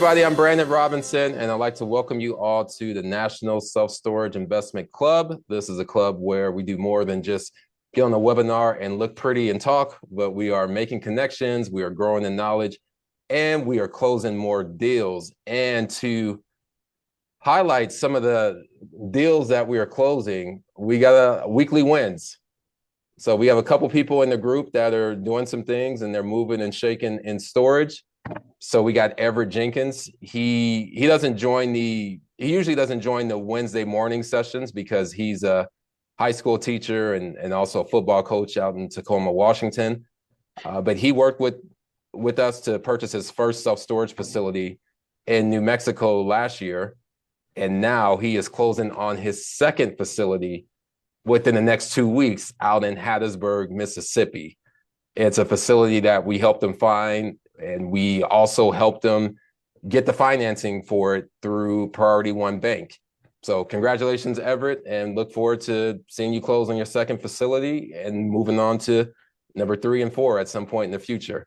everybody, I'm Brandon Robinson, and I'd like to welcome you all to the National Self-Storage Investment Club. This is a club where we do more than just get on a webinar and look pretty and talk, but we are making connections, we are growing in knowledge, and we are closing more deals. And to highlight some of the deals that we are closing, we got weekly wins. So we have a couple people in the group that are doing some things and they're moving and shaking in storage. So we got Everett Jenkins. He usually doesn't join the Wednesday morning sessions because he's a high school teacher and also a football coach out in Tacoma, Washington. But he worked with us to purchase his first self-storage facility in New Mexico last year. And now he is closing on his second facility within the next 2 weeks out in Hattiesburg, Mississippi. It's a facility that we helped him find, and we also helped them get the financing for it through Priority One Bank. So congratulations, Everett, and look forward to seeing you close on your second facility and moving on to number 3 and 4 at some point in the future.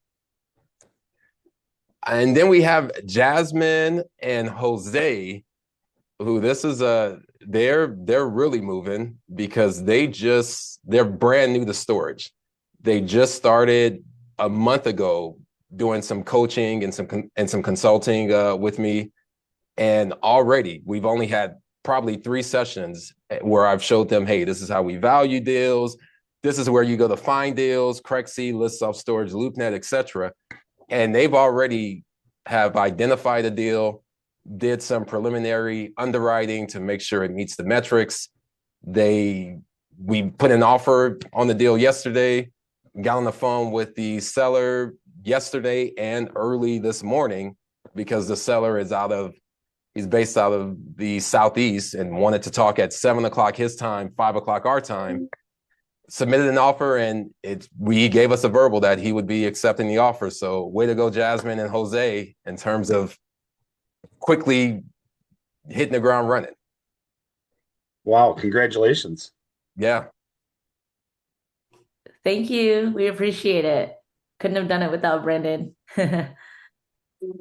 And then we have Jasmine and Jose, who they're really moving because they're brand new to storage. They just started a month ago doing some coaching and some consulting with me. And already we've only had probably 3 sessions where I've showed them, hey, this is how we value deals. This is where you go to find deals, Crexi, List Self-Storage, LoopNet, etc. And they've already have identified a deal, did some preliminary underwriting to make sure it meets the metrics. We put an offer on the deal yesterday, got on the phone with the seller yesterday and early this morning because the seller he's based out of the Southeast and wanted to talk at 7 o'clock his time, 5 o'clock our time, submitted an offer, and he gave us a verbal that he would be accepting the offer. So way to go, Jasmine and Jose, in terms of quickly hitting the ground running. Wow, congratulations. Yeah. Thank you. We appreciate it. Couldn't have done it without Brandon.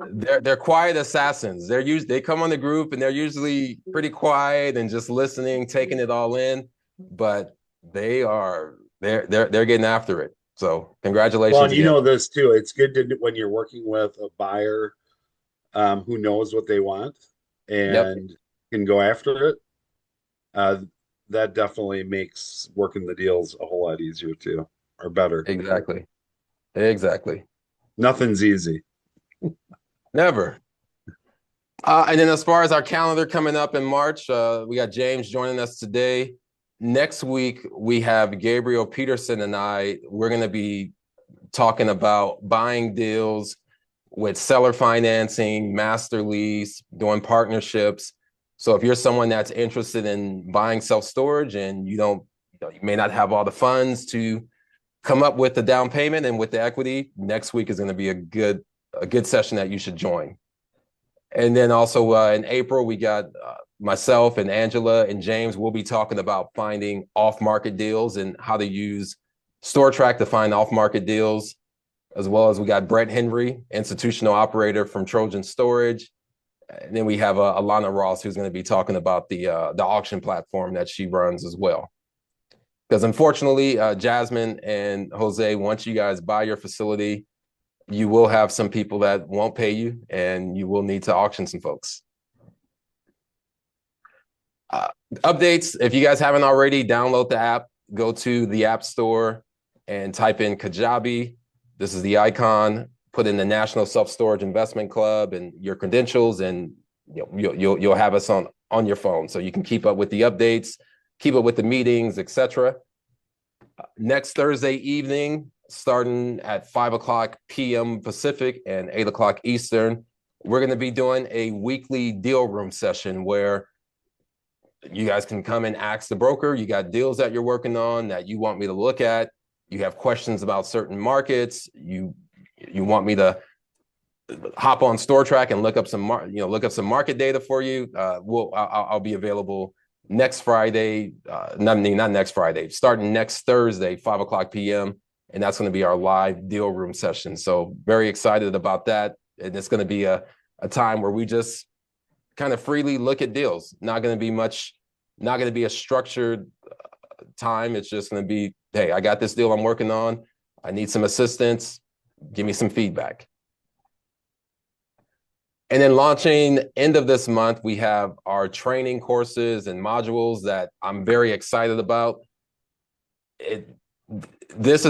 They're quiet assassins. They come on the group and they're usually pretty quiet and just listening, taking it all in, but they're getting after it. So congratulations. Well, and you know this too. It's good to when you're working with a buyer who knows what they want and can go after it. That definitely makes working the deals a whole lot easier too, or better. Exactly. Nothing's easy. Never. And then as far as our calendar coming up in March, we got James joining us today. Next week, we have Gabriel Peterson and we're going to be talking about buying deals with seller financing, master lease, doing partnerships. So if you're someone that's interested in buying self-storage and you may not have all the funds to come up with the down payment and with the equity, next week is going to be a good session that you should join. And then also in April, we got myself and Angela and James. We'll be talking about finding off-market deals and how to use Stortrack to find off-market deals, as well as we got Brett Henry, institutional operator from Trojan Storage. And then we have Alana Ross, who's going to be talking about the auction platform that she runs as well. Because unfortunately, Jasmine and Jose, once you guys buy your facility, you will have some people that won't pay you, and you will need to auction some folks. Updates, if you guys haven't already, download the app, go to the App Store and type in Kajabi. This is the icon. Put in the National Self-Storage Investment Club and your credentials, and you'll have us on your phone, so you can keep up with the updates, keep up with the meetings, etc. Next Thursday evening, starting at 5 o'clock p.m. Pacific and 8 o'clock Eastern, we're going to be doing a weekly deal room session where you guys can come and ask the broker. You got deals that you're working on that you want me to look at. You have questions about certain markets. You want me to hop on Stortrack and look up some market data for you. I'll be available next Friday. Not next Friday. Starting next Thursday, 5 o'clock p.m. And that's going to be our live deal room session. So very excited about that. And it's going to be a a time where we just kind of freely look at deals. Not going to be a structured time. It's just going to be, hey, I got this deal I'm working on. I need some assistance. Give me some feedback. And then launching end of this month, we have our training courses and modules that I'm very excited about. It's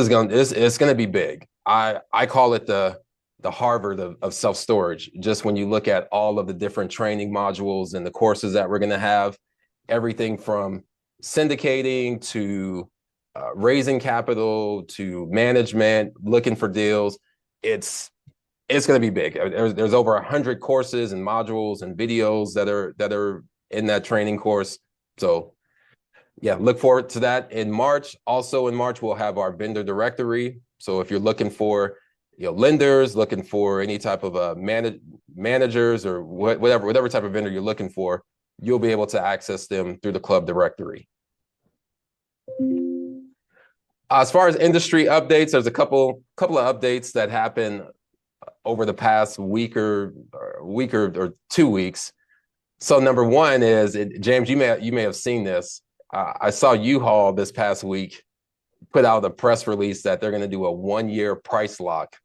going to be big. I call it the Harvard of self-storage. Just when you look at all of the different training modules and the courses that we're going to have, everything from syndicating to raising capital to management, looking for deals. It's going to be big. There's over 100 courses and modules and videos that are in that training course. So yeah, look forward to that in March. Also in March, we'll have our vendor directory. So if you're looking for lenders, looking for any type of managers or whatever type of vendor you're looking for, you'll be able to access them through the club directory. As far as industry updates, there's a couple of updates that happen over the past week or 2 weeks. So number one is, James, you may have seen this. I saw U-Haul this past week put out a press release that they're going to do a 1-year price lock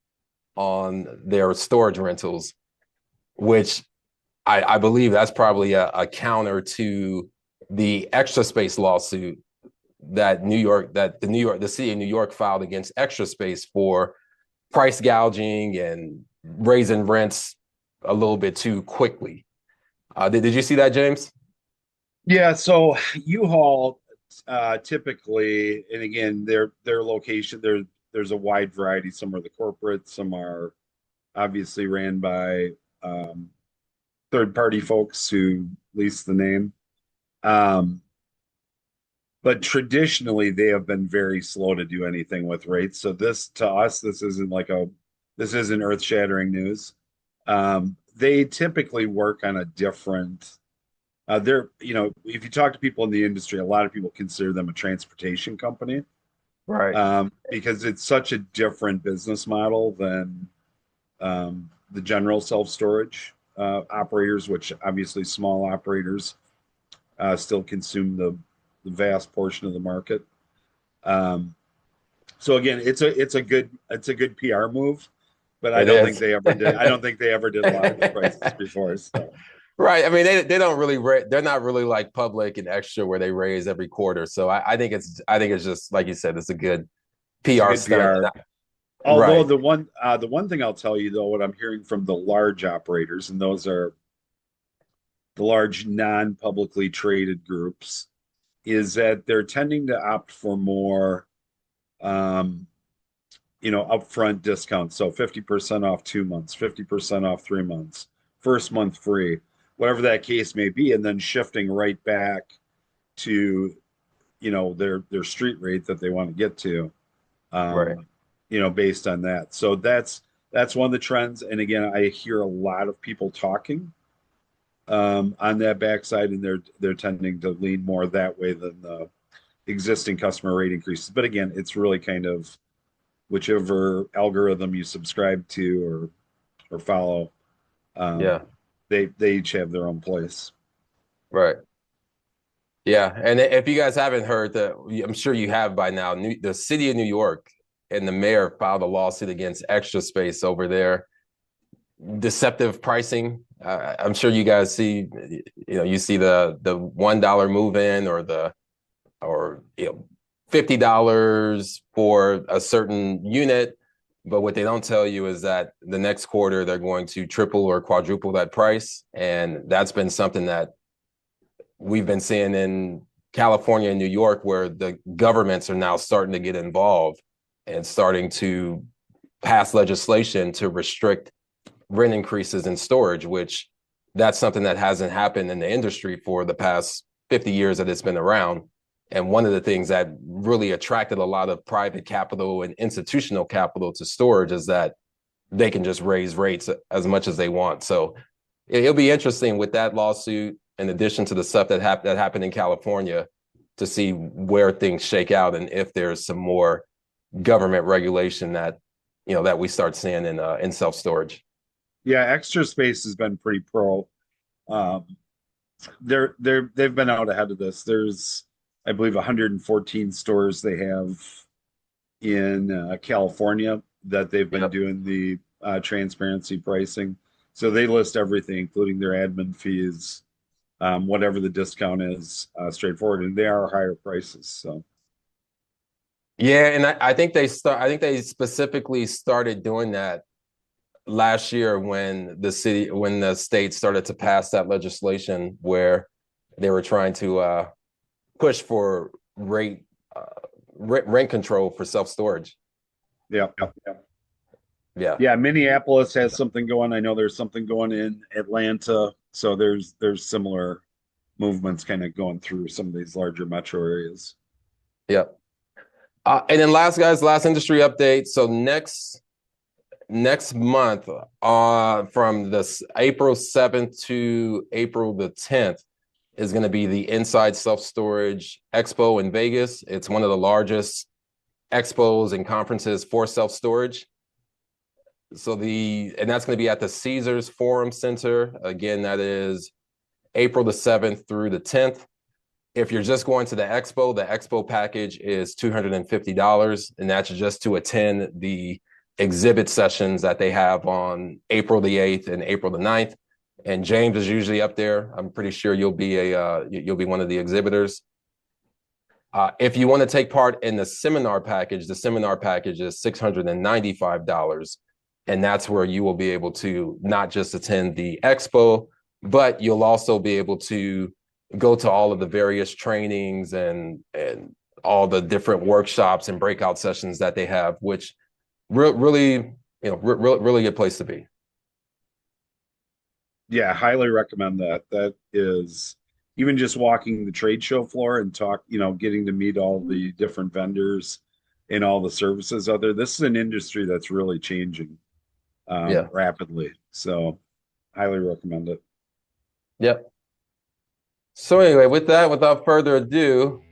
on their storage rentals, which I believe that's probably a counter to the Extra Space lawsuit that the city of New York filed against Extra Space for price gouging and raising rents a little bit too quickly. Did you see that, James? Yeah, so U-Haul typically, and again, their location, there's a wide variety. Some are the corporate, some are obviously ran by third-party folks who lease the name. But traditionally, they have been very slow to do anything with rates. So this, to us, this isn't earth-shattering news. They typically work on a different. If you talk to people in the industry, a lot of people consider them a transportation company, right? Because it's such a different business model than the general self-storage operators, which obviously small operators still consume the vast portion of the market. So again, it's a good PR move, but I don't think they ever did a lot of the prices before. So. Right. I mean, they don't really they're not really like Public and Extra where they raise every quarter. So I think it's just like you said, it's a good PR stunt. Although the one thing I'll tell you though, what I'm hearing from the large operators, and those are the large non-publicly traded groups, is that they're tending to opt for more upfront discounts. So 50% off 2 months, 50% off 3 months, first month free, whatever that case may be, and then shifting right back to their street rate that they want to get to, based on that. So that's one of the trends. And again, I hear a lot of people talking on that backside, and they're tending to lean more that way than the existing customer rate increases. But again, it's really kind of whichever algorithm you subscribe to or follow. They each have their own place. Right. Yeah. And if you guys haven't heard that, I'm sure you have by now, the city of New York and the mayor filed a lawsuit against Extra Space over their deceptive pricing. I'm sure you guys see, you see the $1 move in or $50 for a certain unit. But what they don't tell you is that the next quarter, they're going to triple or quadruple that price. And that's been something that we've been seeing in California and New York, where the governments are now starting to get involved and starting to pass legislation to restrict rent increases in storage, which that's something that hasn't happened in the industry for the past 50 years that it's been around. And one of the things that really attracted a lot of private capital and institutional capital to storage is that they can just raise rates as much as they want. So it'll be interesting with that lawsuit, in addition to the stuff that happened in California, to see where things shake out and if there's some more government regulation that we start seeing in self-storage. Yeah, Extra Space has been pretty pro. Um, they've been out ahead of this. There's, I believe, 114 stores they have in California that they've been Yep. doing the transparency pricing. So they list everything, including their admin fees, whatever the discount is, straightforward, and they are higher prices. So Yeah, and I think I think they specifically started doing that last year when the state started to pass that legislation where they were trying to push for uh, rent control for self-storage. yeah, yeah, Yeah. yeah. Minneapolis has something going. I know there's something going in Atlanta. So there's similar movements kind of going through some of these larger metro areas. Yeah. And then last industry update. So next month, from this April 7th to April the 10th, is going to be the Inside Self Storage Expo in Vegas. It's one of the largest expos and conferences for self storage. And that's going to be at the Caesars Forum Center. Again, that is April the 7th through the 10th. If you're just going to the expo package is $250, and that's just to attend the exhibit sessions that they have on April the 8th and April the 9th. And James is usually up there. I'm pretty sure you'll be one of the exhibitors. If you want to take part in the seminar package is $695. And that's where you will be able to not just attend the expo, but you'll also be able to go to all of the various trainings and all the different workshops and breakout sessions that they have, which really really good place to be. Yeah, highly recommend that. That is even just walking the trade show floor and getting to meet all the different vendors and all the services out there. This is an industry that's really changing Yeah. rapidly. So highly recommend it. Yep. So anyway, with that, without further ado,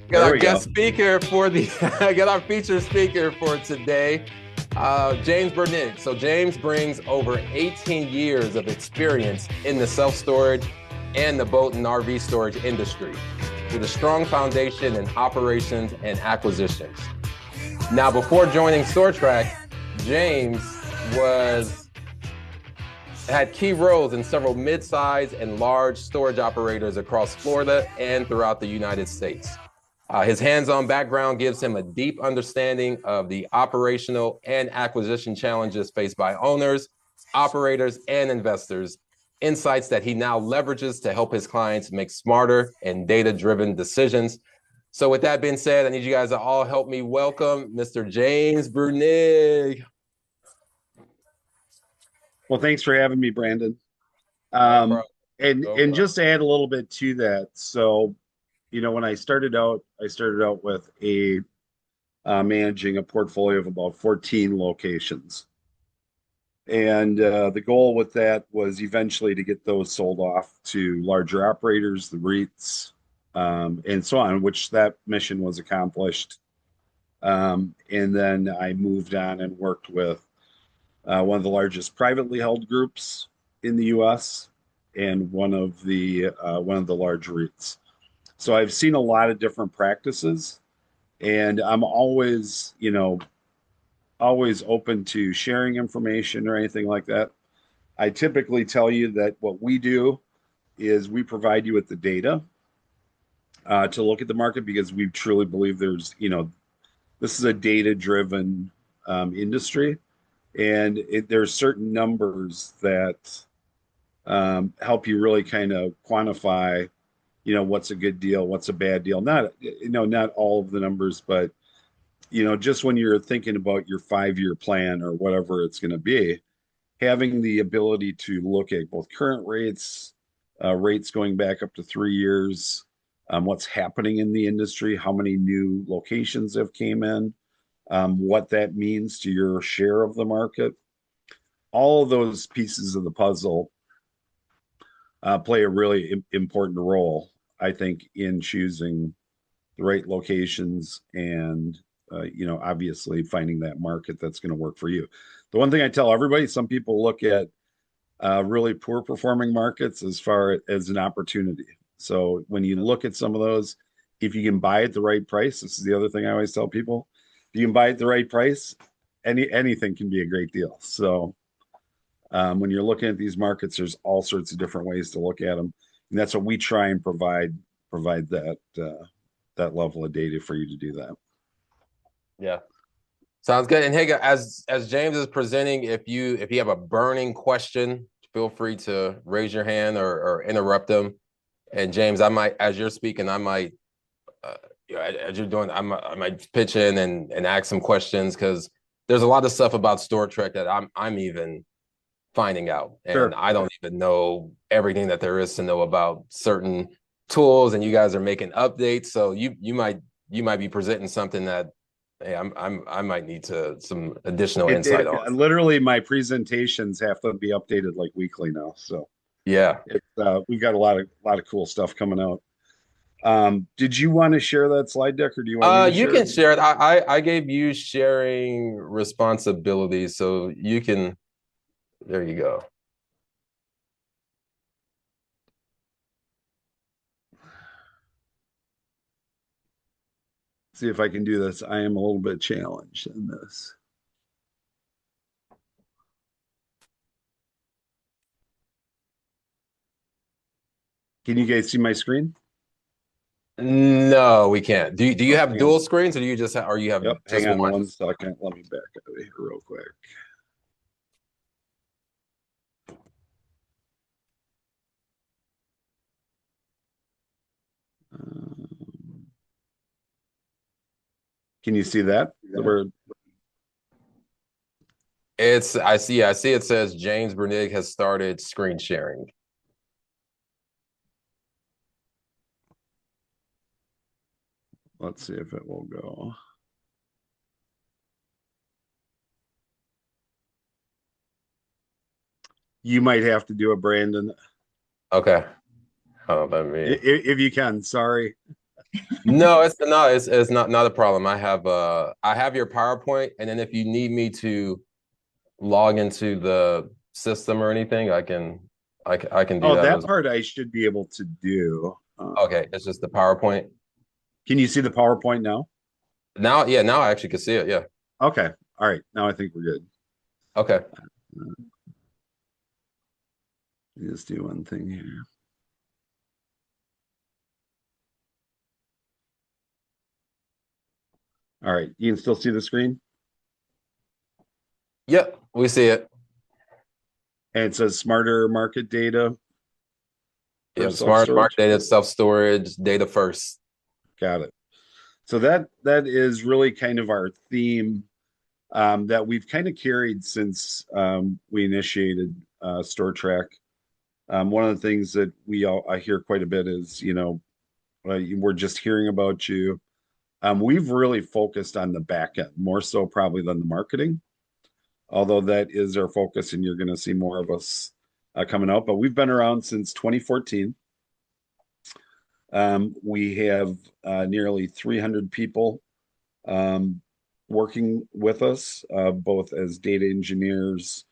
got our guest speaker got our featured speaker for today, James Breunig. So James brings over 18 years of experience in the self-storage and the boat and RV storage industry with a strong foundation in operations and acquisitions. Now, before joining Stortrack, James had key roles in several mid-size and large storage operators across Florida and throughout the United States. His hands-on background gives him a deep understanding of the operational and acquisition challenges faced by owners, operators, and investors, insights that he now leverages to help his clients make smarter and data-driven decisions. So with that being said, I need you guys to all help me welcome Mr. James Breunig. Well, thanks for having me, Brandon. And just to add a little bit to that. So, when I started out with managing a portfolio of about 14 locations. And the goal with that was eventually to get those sold off to larger operators, the REITs, and so on, which that mission was accomplished. And then I moved on and worked with one of the largest privately held groups in the U.S. and one of the large REITs. So I've seen a lot of different practices, and I'm always open to sharing information or anything like that. I typically tell you that what we do is we provide you with the data to look at the market because we truly believe this is a data-driven industry, and there's certain numbers that help you really kind of quantify, what's a good deal, what's a bad deal. Not all of the numbers, but just when you're thinking about your 5-year plan or whatever it's going to be, having the ability to look at both current rates, rates going back up to 3 years, what's happening in the industry, how many new locations have came in, what that means to your share of the market. All of those pieces of the puzzle play a really important role, I think, in choosing the right locations and obviously finding that market that's going to work for you. The one thing I tell everybody, some people look at really poor performing markets as far as an opportunity. So when you look at some of those, if you can buy at the right price, this is the other thing I always tell people, if you can buy at the right price, anything can be a great deal. So when you're looking at these markets, there's all sorts of different ways to look at them, and that's what we try and provide that level of data for you to do that. Yeah, sounds good. And hey, as James is presenting, if you have a burning question, feel free to raise your hand or interrupt them. And James, I might, as you're speaking, I might, as you're doing, I might pitch in and ask some questions, because there's a lot of stuff about Stortrack that I'm even finding out, and Sure. I don't even know everything that there is to know about certain tools, and you guys are making updates, so you might be presenting something that, hey, I might need some additional insight on. Literally, my presentations have to be updated like weekly now. So yeah, we've got a lot of cool stuff coming out. Did you want to share that slide deck, or do you want me to you share can it? share it. I gave you sharing responsibilities, so you can. There you go. See if I can do this. I am a little bit challenged in this. Can you guys see my screen? No, we can't. Do you have hang dual on. screens, or do you just have, or you have Yep. just Hang on one? 1 second. Let me back out of here real quick. Can you see that? I see it says James Breunig has started screen sharing. Let's see if it will go. You might have to do it, Brandon. Okay. Oh, let me. If you can, sorry. No, it's not a problem. I have your PowerPoint, and then if you need me to log into the system or anything, I can do Oh, that. that part I should be able to do. Okay, it's just the PowerPoint. Can you see the PowerPoint now? Now, yeah, now I actually can see it. Yeah. Okay. All right. Now I think we're good. Okay. Just do one thing here. All right. You can still see the screen? Yep, we see it. And it says smarter market data. Yeah, smart data, self-storage, data first. Got it. So that is really kind of our theme that we've kind of carried since we initiated Stortrack. One of the things that I hear quite a bit is, we're just hearing about you. We've really focused on the back end, more so probably than the marketing, although that is our focus, and you're going to see more of us coming out. But we've been around since 2014. We have nearly 300 people working with us, both as data engineers,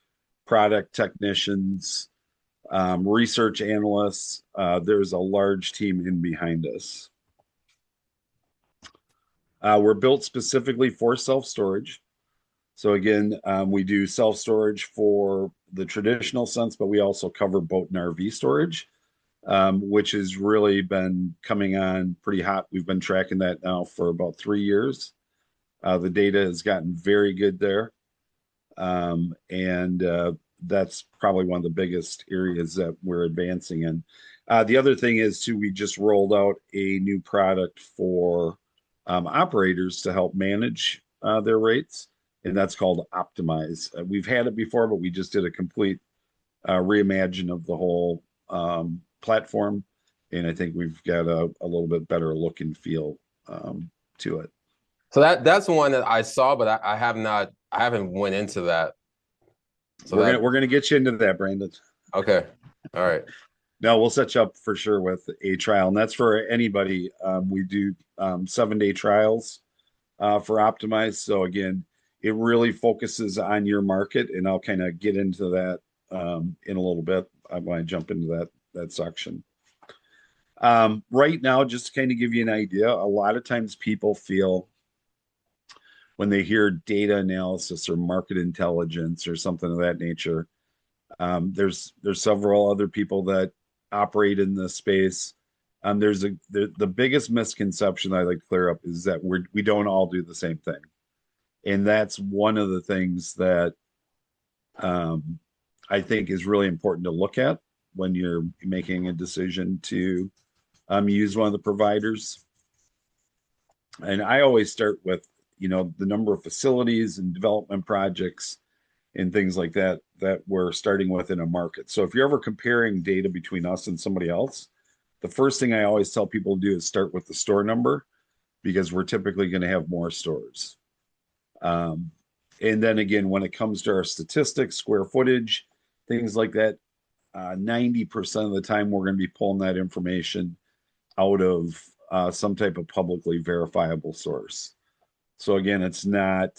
product technicians, research analysts. There's a large team in behind us. We're built specifically for self-storage. So again, we do self-storage for the traditional sense, but we also cover boat and RV storage, which has really been coming on pretty hot. We've been tracking that now for about 3 years. The data has gotten very good there. And that's probably one of the biggest areas that we're advancing in. The other thing is too, we just rolled out a new product for operators to help manage their rates, and that's called Optimize. We've had it before, but we just did a complete reimagine of the whole platform, and I think we've got a little bit better look and feel to it. So that's one that I saw, but I haven't went into that. So we're gonna get you into that, Brandon. Okay. All right. No, we'll set you up for sure with a trial, and that's for anybody. We do 7-day trials. for Optimize. So again, it really focuses on your market, and I'll kind of get into that in a little bit when I jump into that section. Right now, just to kind of give you an idea, a lot of times people feel when they hear data analysis or market intelligence or something of that nature, there's several other people that operate in this space. The biggest misconception I like to clear up is that we don't all do the same thing, and that's one of the things that I think is really important to look at when you're making a decision to use one of the providers. And I always start with, the number of facilities and development projects and things like that we're starting with in a market. So if you're ever comparing data between us and somebody else, the first thing I always tell people to do is start with the store number, because we're typically going to have more stores. And then again, when it comes to our statistics, square footage, things like that, 90% of the time we're going to be pulling that information out of some type of publicly verifiable source. So again, it's not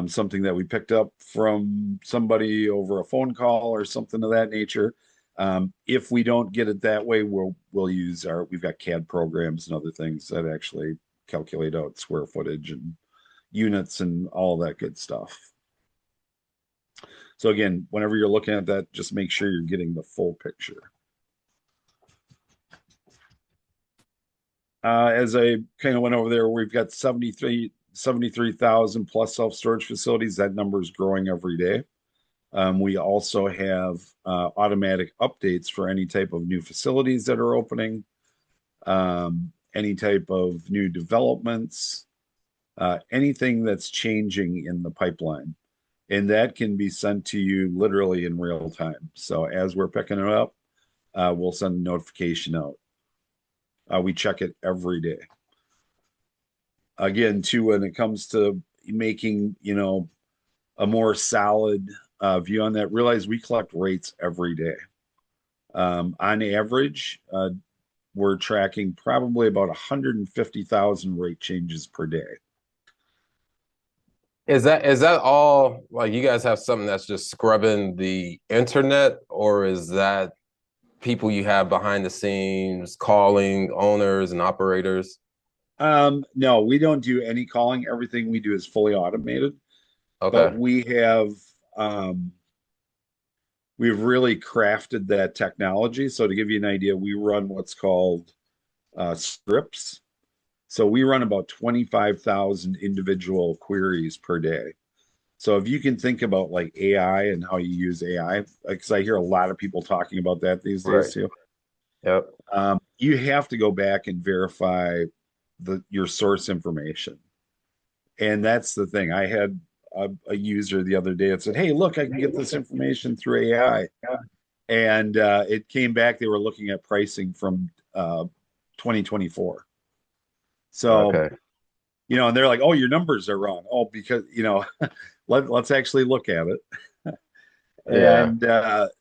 something that we picked up from somebody over a phone call or something of that nature. If we don't get it that way, we'll use we've got CAD programs and other things that actually calculate out square footage and units and all that good stuff. So again, whenever you're looking at that, just make sure you're getting the full picture. As I kind of went over there, we've got 73,000 plus self-storage facilities. That number is growing every day. We also have automatic updates for any type of new facilities that are opening, any type of new developments, anything that's changing in the pipeline. And that can be sent to you literally in real time. So as we're picking it up, we'll send a notification out. We check it every day. Again, too, when it comes to making, a more solid view on that, realize we collect rates every day. On average, we're tracking probably about 150,000 rate changes per day. Is that all, like, you guys have something that's just scrubbing the internet, or is that people you have behind the scenes calling owners and operators? No, we don't do any calling. Everything we do is fully automated. Okay. But we've really crafted that technology. So to give you an idea, we run what's called scripts. So we run about 25,000 individual queries per day. So if you can think about like AI and how you use AI, because I hear a lot of people talking about that these days too. Yep. You have to go back and verify your source information. And that's the thing. I had a user the other day that said, "Hey, look, I can get this information through AI." And it came back, they were looking at pricing from 2024. So, okay. And they're like, "Oh, your numbers are wrong." Oh, because, let's actually look at it. Yeah. And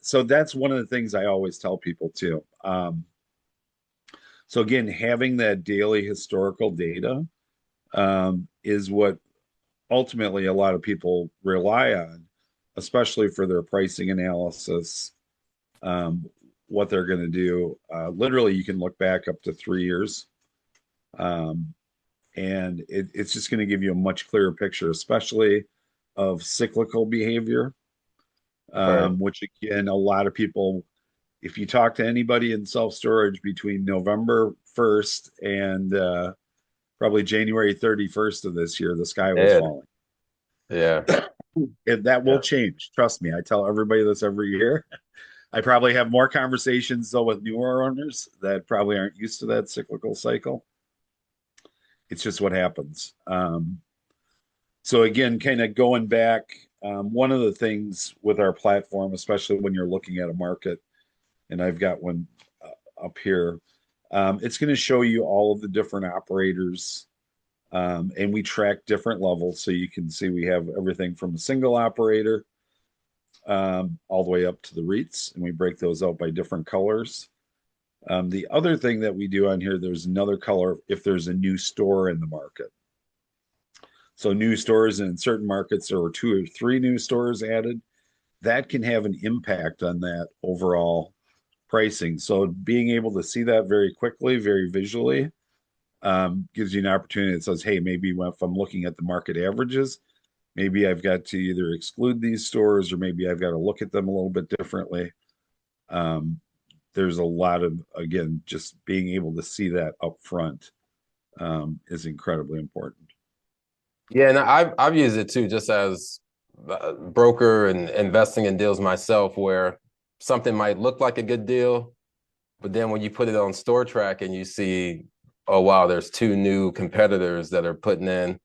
so that's one of the things I always tell people too. So again, having that daily historical data is what ultimately a lot of people rely on, especially for their pricing analysis, what they're going to do. Literally, you can look back up to 3 years. And it's just going to give you a much clearer picture, especially of cyclical behavior, which again, a lot of people, if you talk to anybody in self-storage between November 1st and probably January 31st of this year, the sky was falling. Yeah. That will change. Trust me. I tell everybody this every year. I probably have more conversations though with newer owners that probably aren't used to that cyclical cycle. It's just what happens. So again, kind of going back, one of the things with our platform, especially when you're looking at a market, and I've got one up here, it's going to show you all of the different operators, and we track different levels. So you can see we have everything from a single operator all the way up to the REITs, and we break those out by different colors. The other thing that we do on here, there's another color if there's a new store in the market. So new stores, and in certain markets there were 2 or 3 new stores added. That can have an impact on that overall pricing. So being able to see that very quickly, very visually, gives you an opportunity that says, hey, maybe if I'm looking at the market averages, maybe I've got to either exclude these stores or maybe I've got to look at them a little bit differently. There's a lot of, again, just being able to see that up front is incredibly important. Yeah, and I've used it too, just as a broker and investing in deals myself, where something might look like a good deal, but then when you put it on Stortrack and you see, oh wow, there's 2 new competitors that are putting in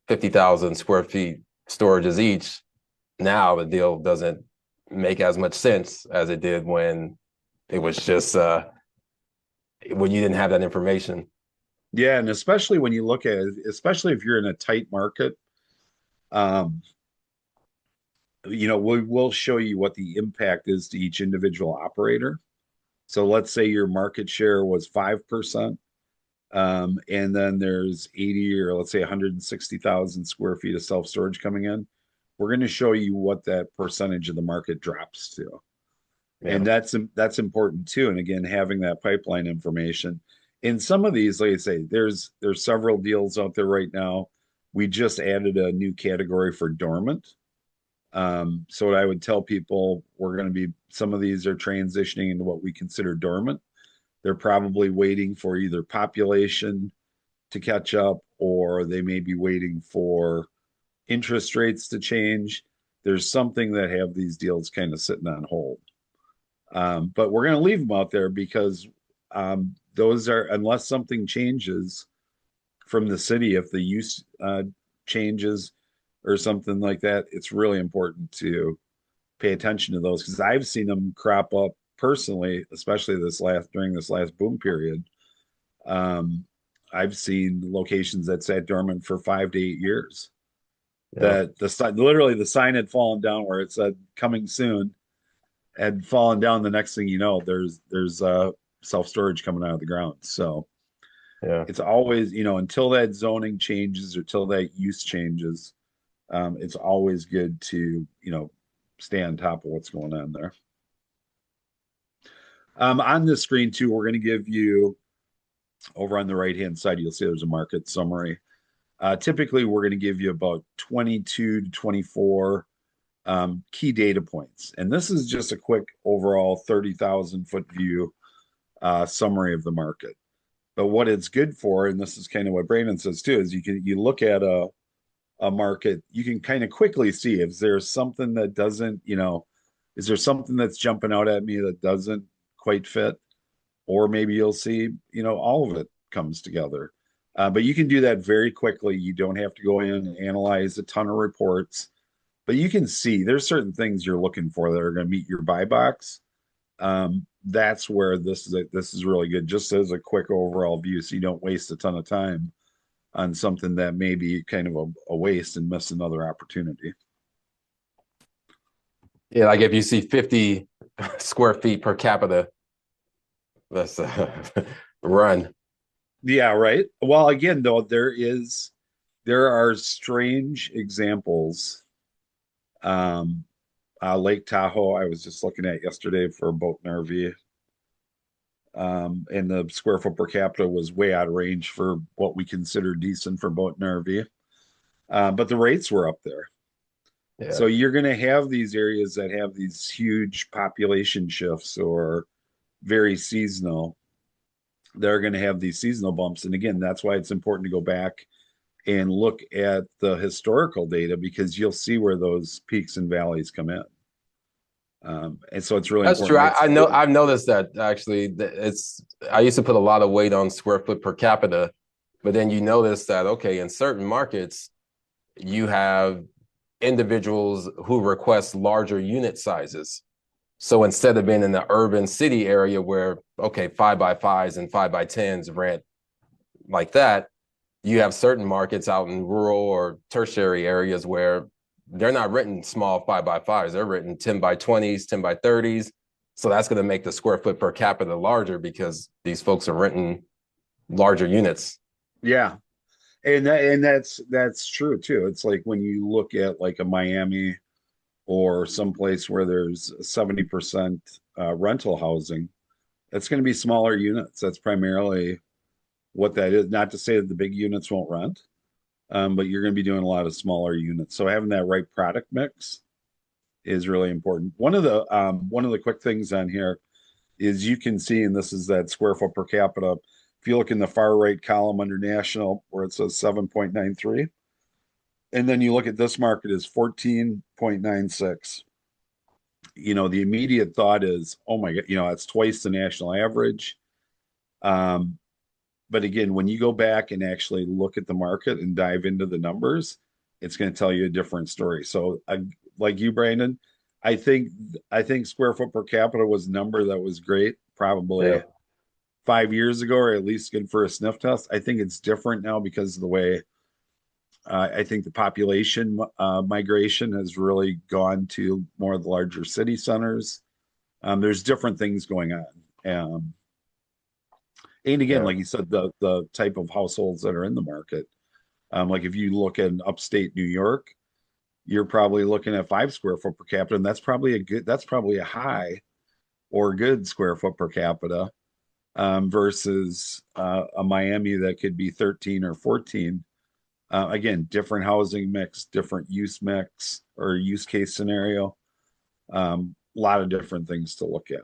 50,000 square feet storages each. Now the deal doesn't make as much sense as it did when it was just when you didn't have that information. Yeah, and especially when you look at it, especially if you're in a tight market, um, we'll show you what the impact is to each individual operator. So let's say your market share was 5%, and then there's 80 or let's say 160,000 square feet of self-storage coming in. We're going to show you what that percentage of the market drops to. Yeah. And that's important too. And again, having that pipeline information. In some of these, like I say, there's several deals out there right now. We just added a new category for dormant. So what I would tell people, we're going to be, some of these are transitioning into what we consider dormant. They're probably waiting for either population to catch up, or they may be waiting for interest rates to change. There's something that have these deals kind of sitting on hold. But we're going to leave them out there because those are, unless something changes from the city, if the use changes or something like that, it's really important to pay attention to those, because I've seen them crop up personally, especially during this last boom period. I've seen locations that sat dormant for 5 to 8 years. Yeah. That literally the sign had fallen down where it said coming soon, had fallen down. The next thing you know, there's self-storage coming out of the ground. So Yeah. it's always, until that zoning changes or till that use changes, it's always good to, stay on top of what's going on there. On this screen too, we're going to give you, over on the right-hand side, you'll see there's a market summary. Typically, we're going to give you about 22 to 24 key data points. And this is just a quick overall 30,000 foot view summary of the market. But what it's good for, and this is kind of what Brandon says too, is you look at a market, you can kind of quickly see if there's something that doesn't, is there something that's jumping out at me that doesn't quite fit? Or maybe you'll see, all of it comes together. But you can do that very quickly. You don't have to go in and analyze a ton of reports, but you can see there's certain things you're looking for that are going to meet your buy box. That's where this is really good, just as a quick overall view, so you don't waste a ton of time on something that may be kind of a waste and miss another opportunity. Yeah, like if you see 50 square feet per capita, that's a run. Yeah, right. Well, again, though, there are strange examples. Lake Tahoe, I was just looking at yesterday for a boat and RV. And the square foot per capita was way out of range for what we consider decent for boat and RV. But the rates were up there. Yeah. So you're going to have these areas that have these huge population shifts or very seasonal. They're going to have these seasonal bumps. And again, that's why it's important to go back and look at the historical data, because you'll see where those peaks and valleys come in. And so it's really That's important. true. I know I've noticed that actually. I used to put a lot of weight on square foot per capita, but then you notice that, okay, in certain markets, you have individuals who request larger unit sizes. So instead of being in the urban city area where, okay, 5x5s and 5x10s rent like that, you have certain markets out in rural or tertiary areas where they're not renting small 5x5s. They're renting 10x20s, 10x30s. So that's going to make the square foot per capita larger because these folks are renting larger units. Yeah. And that's true too. It's like when you look at like a Miami or someplace where there's 70% rental housing, it's going to be smaller units. That's primarily what that is. Not to say that the big units won't rent, but you're going to be doing a lot of smaller units. So having that right product mix is really important. One of the quick things on here is you can see, and this is that square foot per capita. If you look in the far right column under national, where it says 7.93, and then you look at this market is 14.96. The immediate thought is, oh my God, that's twice the national average. But again, when you go back and actually look at the market and dive into the numbers, it's going to tell you a different story. So, like you, Brandon, I think square foot per capita was a number that was great, probably Yeah. 5 years ago, or at least good for a sniff test. I think it's different now because of the way I think the population migration has really gone to more of the larger city centers. There's different things going on. And again, Yeah. like you said, the type of households that are in the market. Like if you look at upstate New York, you're probably looking at 5 square foot per capita, and that's probably a high or good square foot per capita versus a Miami that could be 13 or 14. Again, different housing mix, different use mix or use case scenario. A lot of different things to look at.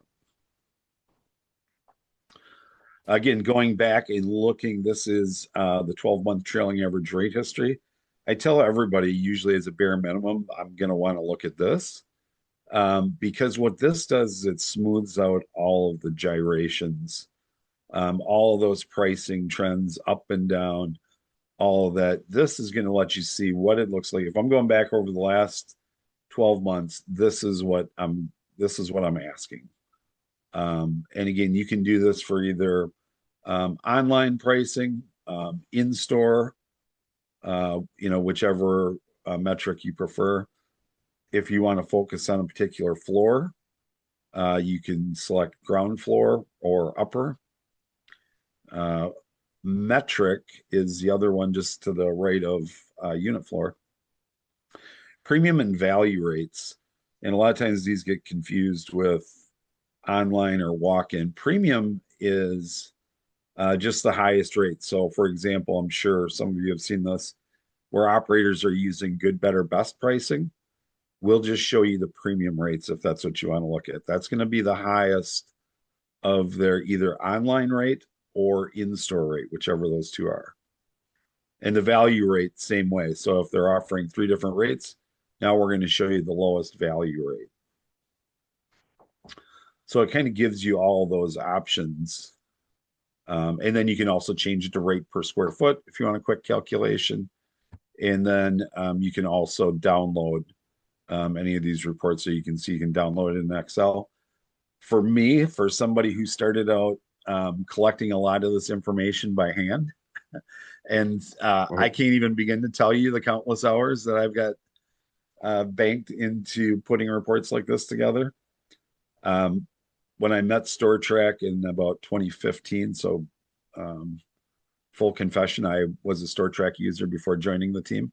Again, going back and looking, this is the 12-month trailing average rate history. I tell everybody, usually as a bare minimum, I'm going to want to look at this because what this does is it smooths out all of the gyrations, all of those pricing trends up and down, all of that. This is going to let you see what it looks like. If I'm going back over the last 12 months, this is what I'm asking. And again, you can do this for either online pricing, in store, whichever metric you prefer. If you want to focus on a particular floor, you can select ground floor or upper. Metric is the other one just to the right of unit floor. Premium and value rates. And a lot of times these get confused with online or walk-in. Premium is just the highest rate. So, for example, I'm sure some of you have seen this where operators are using good, better, best pricing. We'll just show you the premium rates if that's what you want to look at. That's going to be the highest of their either online rate or in-store rate, whichever those two are. And the value rate, same way. So if they're offering 3 different rates, now we're going to show you the lowest value rate. So it kind of gives you all those options. And then you can also change it to rate per square foot if you want a quick calculation. And then you can also download any of these reports so you can download it in Excel. For me, for somebody who started out collecting a lot of this information by hand, and I can't even begin to tell you the countless hours that I've got banked into putting reports like this together. When I met Stortrack in about 2015, so full confession, I was a Stortrack user before joining the team.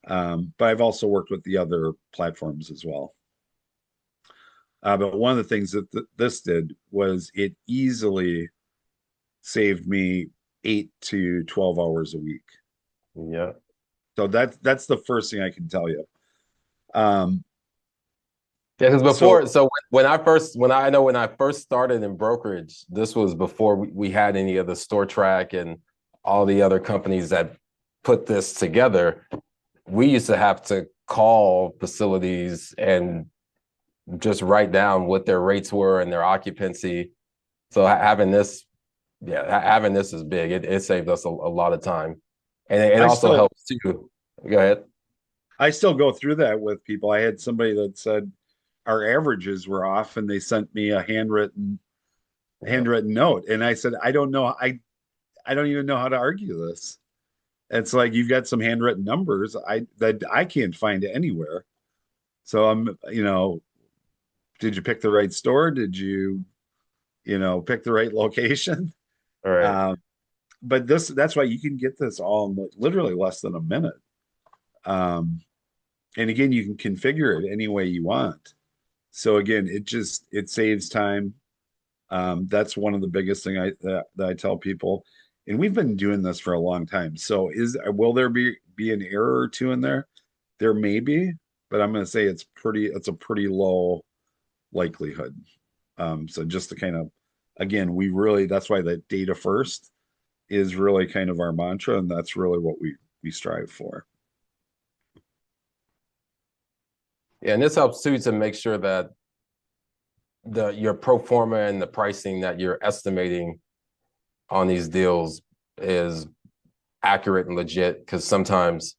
But I've also worked with the other platforms as well. But one of the things that this did was it easily saved me 8 to 12 hours a week. Yeah. So that's the first thing I can tell you. Yeah, because before, so when I first started in brokerage, this was before we had any of the Stortrack and all the other companies that put this together. We used to have to call facilities and just write down what their rates were and their occupancy. So having this is big. It saved us a lot of time, and it also helps too. Go ahead. I still go through that with people. I had somebody that said our averages were off, and they sent me a handwritten note, and I said, I don't know, I don't even know how to argue this. It's like you've got some handwritten numbers that I can't find anywhere. So did you pick the right store? Did you pick the right location? All right. but that's why you can get this all in literally less than a minute. Um, and again, you can configure it any way you want. So again, it saves time. That's one of the biggest thing that I tell people. And we've been doing this for a long time. So will there be an error or two in there? There may be, but I'm going to say it's a pretty low likelihood. So just to kind of, again, that's why the data first is really kind of our mantra, and that's really what we strive for. Yeah, and this helps too to make sure that your pro forma and the pricing that you're estimating on these deals is accurate and legit, because sometimes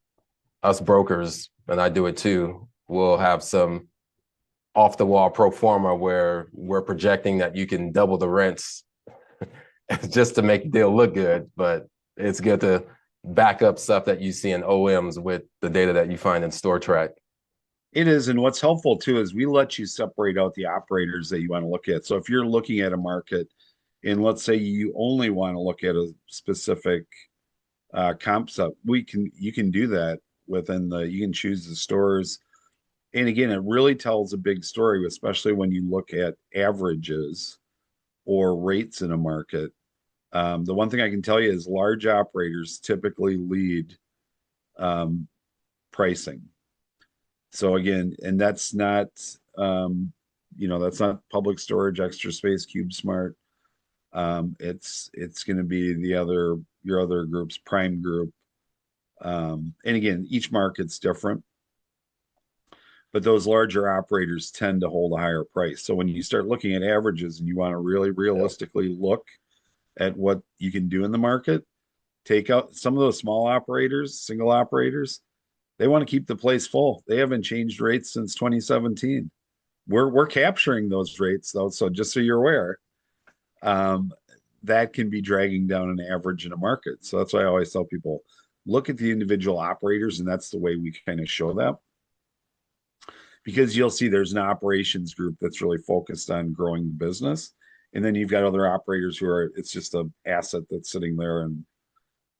us brokers, and I do it too, will have some off the wall pro forma where we're projecting that you can double the rents just to make the deal look good. But it's good to back up stuff that you see in OMs with the data that you find in Stortrack. It is, and what's helpful too is we let you separate out the operators that you want to look at. So if you're looking at a market, and let's say you only want to look at a specific comp set, you can do that you can choose the stores. And again, it really tells a big story, especially when you look at averages or rates in a market. The one thing I can tell you is large operators typically lead pricing. So again, and that's not that's not Public Storage, Extra Space, CubeSmart. It's going to be your other groups, Prime Group. And again, each market's different, but those larger operators tend to hold a higher price. So when you start looking at averages and you want to really realistically look at what you can do in the market, take out some of those small operators, single operators. They want to keep the place full. They haven't changed rates since 2017. We're capturing those rates though, so just so you're aware, that can be dragging down an average in a market. So that's why I always tell people, look at the individual operators, and that's the way we kind of show that. Because you'll see there's an operations group that's really focused on growing the business. And then you've got other operators it's just an asset that's sitting there and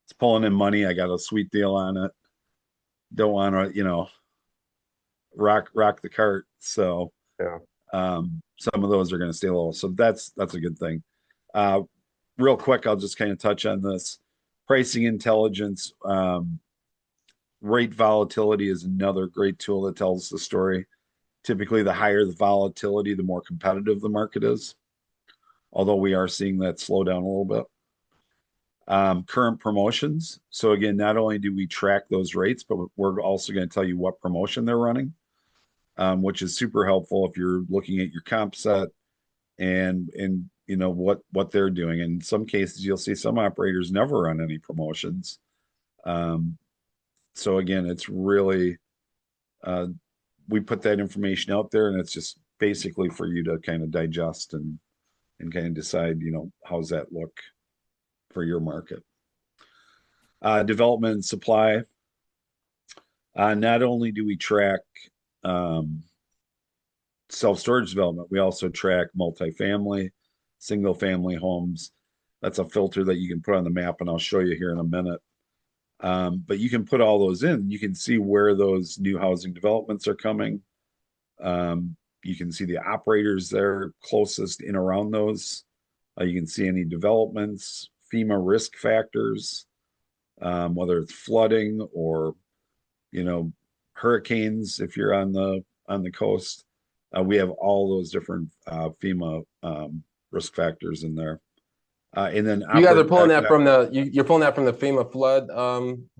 it's pulling in money. I got a sweet deal on it. Don't want to, rock the cart. So Yeah. some of those are going to stay low. So that's a good thing. Real quick, I'll just kind of touch on this. Pricing intelligence, rate volatility is another great tool that tells the story. Typically, the higher the volatility, the more competitive the market is. Although we are seeing that slow down a little bit. Current promotions. So again, not only do we track those rates, but we're also going to tell you what promotion they're running, which is super helpful if you're looking at your comp set and what they're doing. In some cases, you'll see some operators never run any promotions. So again, it's really we put that information out there, and it's just basically for you to kind of digest and kind of decide, how's that look for your market. Development and supply. Not only do we track self-storage development, we also track multifamily, single-family homes. That's a filter that you can put on the map, and I'll show you here in a minute. But you can put all those in. You can see where those new housing developments are coming. You can see the operators that are closest in around those. You can see any developments, FEMA risk factors, whether it's flooding or hurricanes if you're on the coast. We have all those different FEMA risk factors in there. And then you guys are pulling that from you're pulling that from the FEMA flood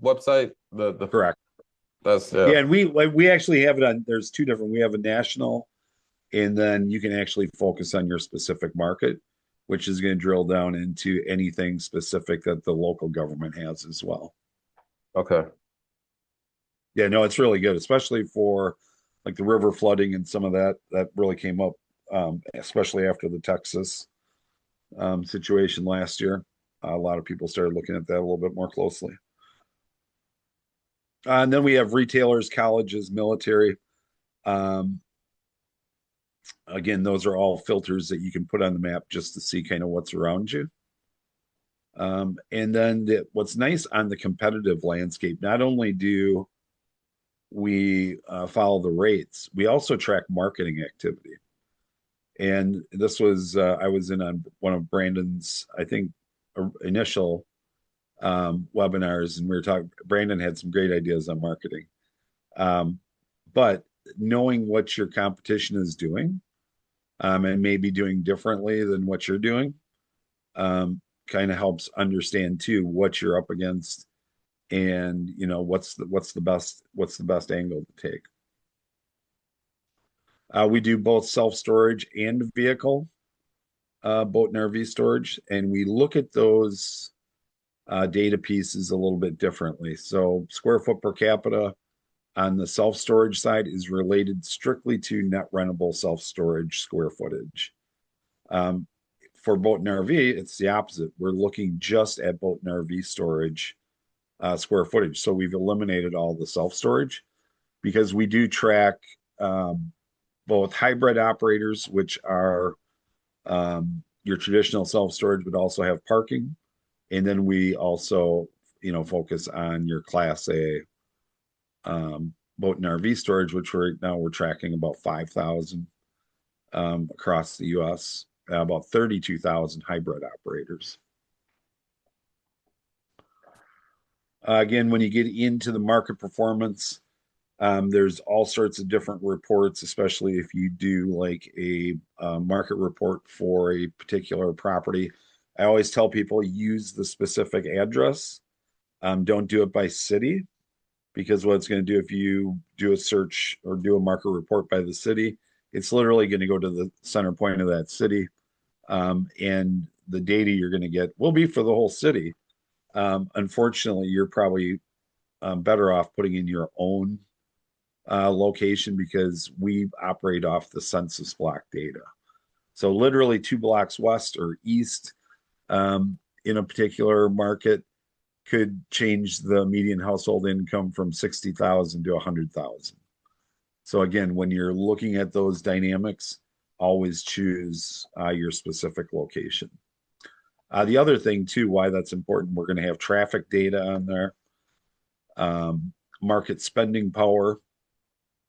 website. The correct. That's yeah, and we actually have it on. There's two different. We have a national, and then you can actually focus on your specific market, which is going to drill down into anything specific that the local government has as well. Okay. Yeah, no, it's really good, especially for like the river flooding and some of that really came up, especially after the Texas situation last year. A lot of people started looking at that a little bit more closely. And then we have retailers, colleges, military. Again, those are all filters that you can put on the map just to see kind of what's around you. And then what's nice on the competitive landscape, not only do we follow the rates, we also track marketing activity. And this was, I was in on one of Brandon's, I think, initial webinars, and we were talking, Brandon had some great ideas on marketing. But knowing what your competition is doing, and maybe doing differently than what you're doing, kind of helps understand too what you're up against, and what's the best angle to take. We do both self-storage and vehicle boat and RV storage, and we look at those data pieces a little bit differently. So square foot per capita on the self-storage side is related strictly to net rentable self-storage square footage. For boat and RV, it's the opposite. We're looking just at boat and RV storage square footage. So we've eliminated all the self-storage because we do track both hybrid operators, which are your traditional self-storage, but also have parking. And then we also, focus on your Class A boat and RV storage, which right now we're tracking about 5,000 across the U.S., about 32,000 hybrid operators. Again, when you get into the market performance, there's all sorts of different reports, especially if you do like a market report for a particular property. I always tell people use the specific address. Don't do it by city, because what it's going to do if you do a search or do a market report by the city, it's literally going to go to the center point of that city. And the data you're going to get will be for the whole city. Unfortunately, you're probably better off putting in your own location, because we operate off the census block data. So literally 2 blocks west or east in a particular market could change the median household income from 60,000 to 100,000. So again, when you're looking at those dynamics, always choose your specific location. The other thing too, why that's important, we're going to have traffic data on there, market spending power.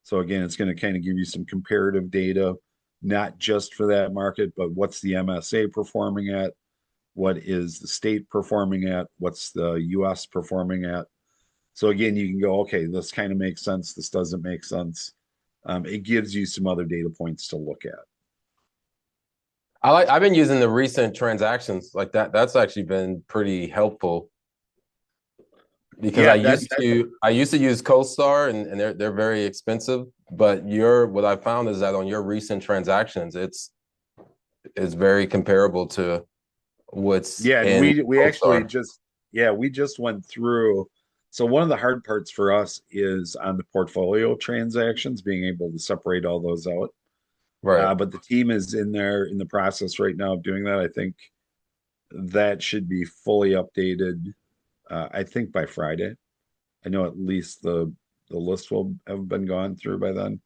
So again, it's going to kind of give you some comparative data, not just for that market, but what's the MSA performing at? What is the state performing at? What's the US performing at? So again, you can go, okay, this kind of makes sense. This doesn't make sense. It gives you some other data points to look at. I've been using the recent transactions like that. That's actually been pretty helpful, because I used to use CoStar, and they're very expensive. But what I found is that on your recent transactions, it's very comparable to what's we actually just went through. So one of the hard parts for us is on the portfolio transactions, being able to separate all those out. Right. But the team is in the process right now of doing that. I think that should be fully updated, I think by Friday. I know at least the list will have been gone through by then.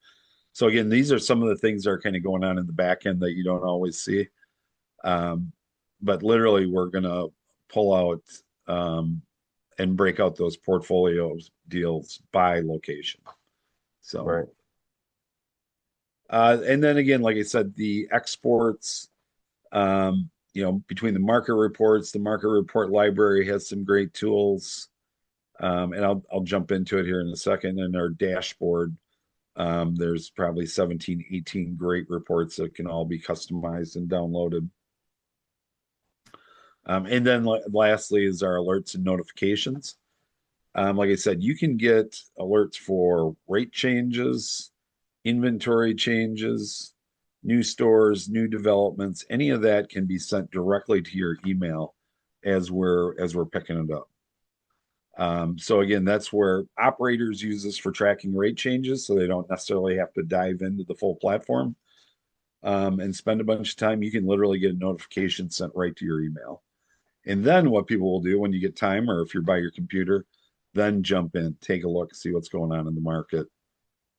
So again, these are some of the things that are kind of going on in the back end that you don't always see. But literally, we're going to pull out and break out those portfolio deals by location. So, right. And then again, like I said, the exports, between the market reports, the market report library has some great tools. And I'll jump into it here in a second. And our dashboard, there's probably 17, 18 great reports that can all be customized and downloaded. And then lastly is our alerts and notifications. Like I said, you can get alerts for rate changes, inventory changes, new stores, new developments. Any of that can be sent directly to your email as we're picking it up. So again, that's where operators use this for tracking rate changes, so they don't necessarily have to dive into the full platform and spend a bunch of time. You can literally get a notification sent right to your email. And then what people will do when you get time, or if you're by your computer, then jump in, take a look, see what's going on in the market,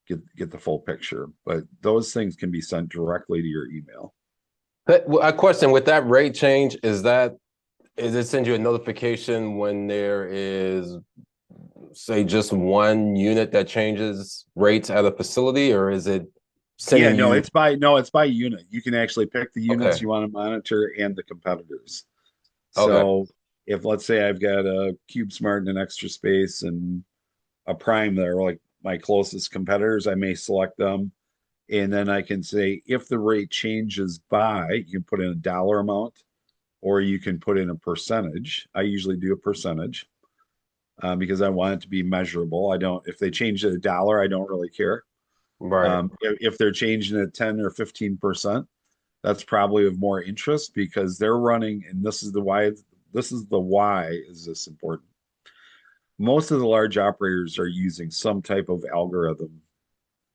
get the full picture. But those things can be sent directly to your email. A question with that rate change, is that is it send you a notification when there is, say, just one unit that changes rates at a facility, or is it Yeah, sending you? it's by unit. You can actually pick the units Okay. you want to monitor and the competitors. Okay. So if let's say I've got a CubeSmart and an Extra Space and a Prime that are like my closest competitors, I may select them. And then I can say if the rate changes by, you can put in a dollar amount or you can put in a percentage. I usually do a percentage because I want it to be measurable. I don't, if they change it a dollar, I don't really care. Right. If they're changing it 10 or 15%, that's probably of more interest because they're running, and this is the why is this important. Most of the large operators are using some type of algorithm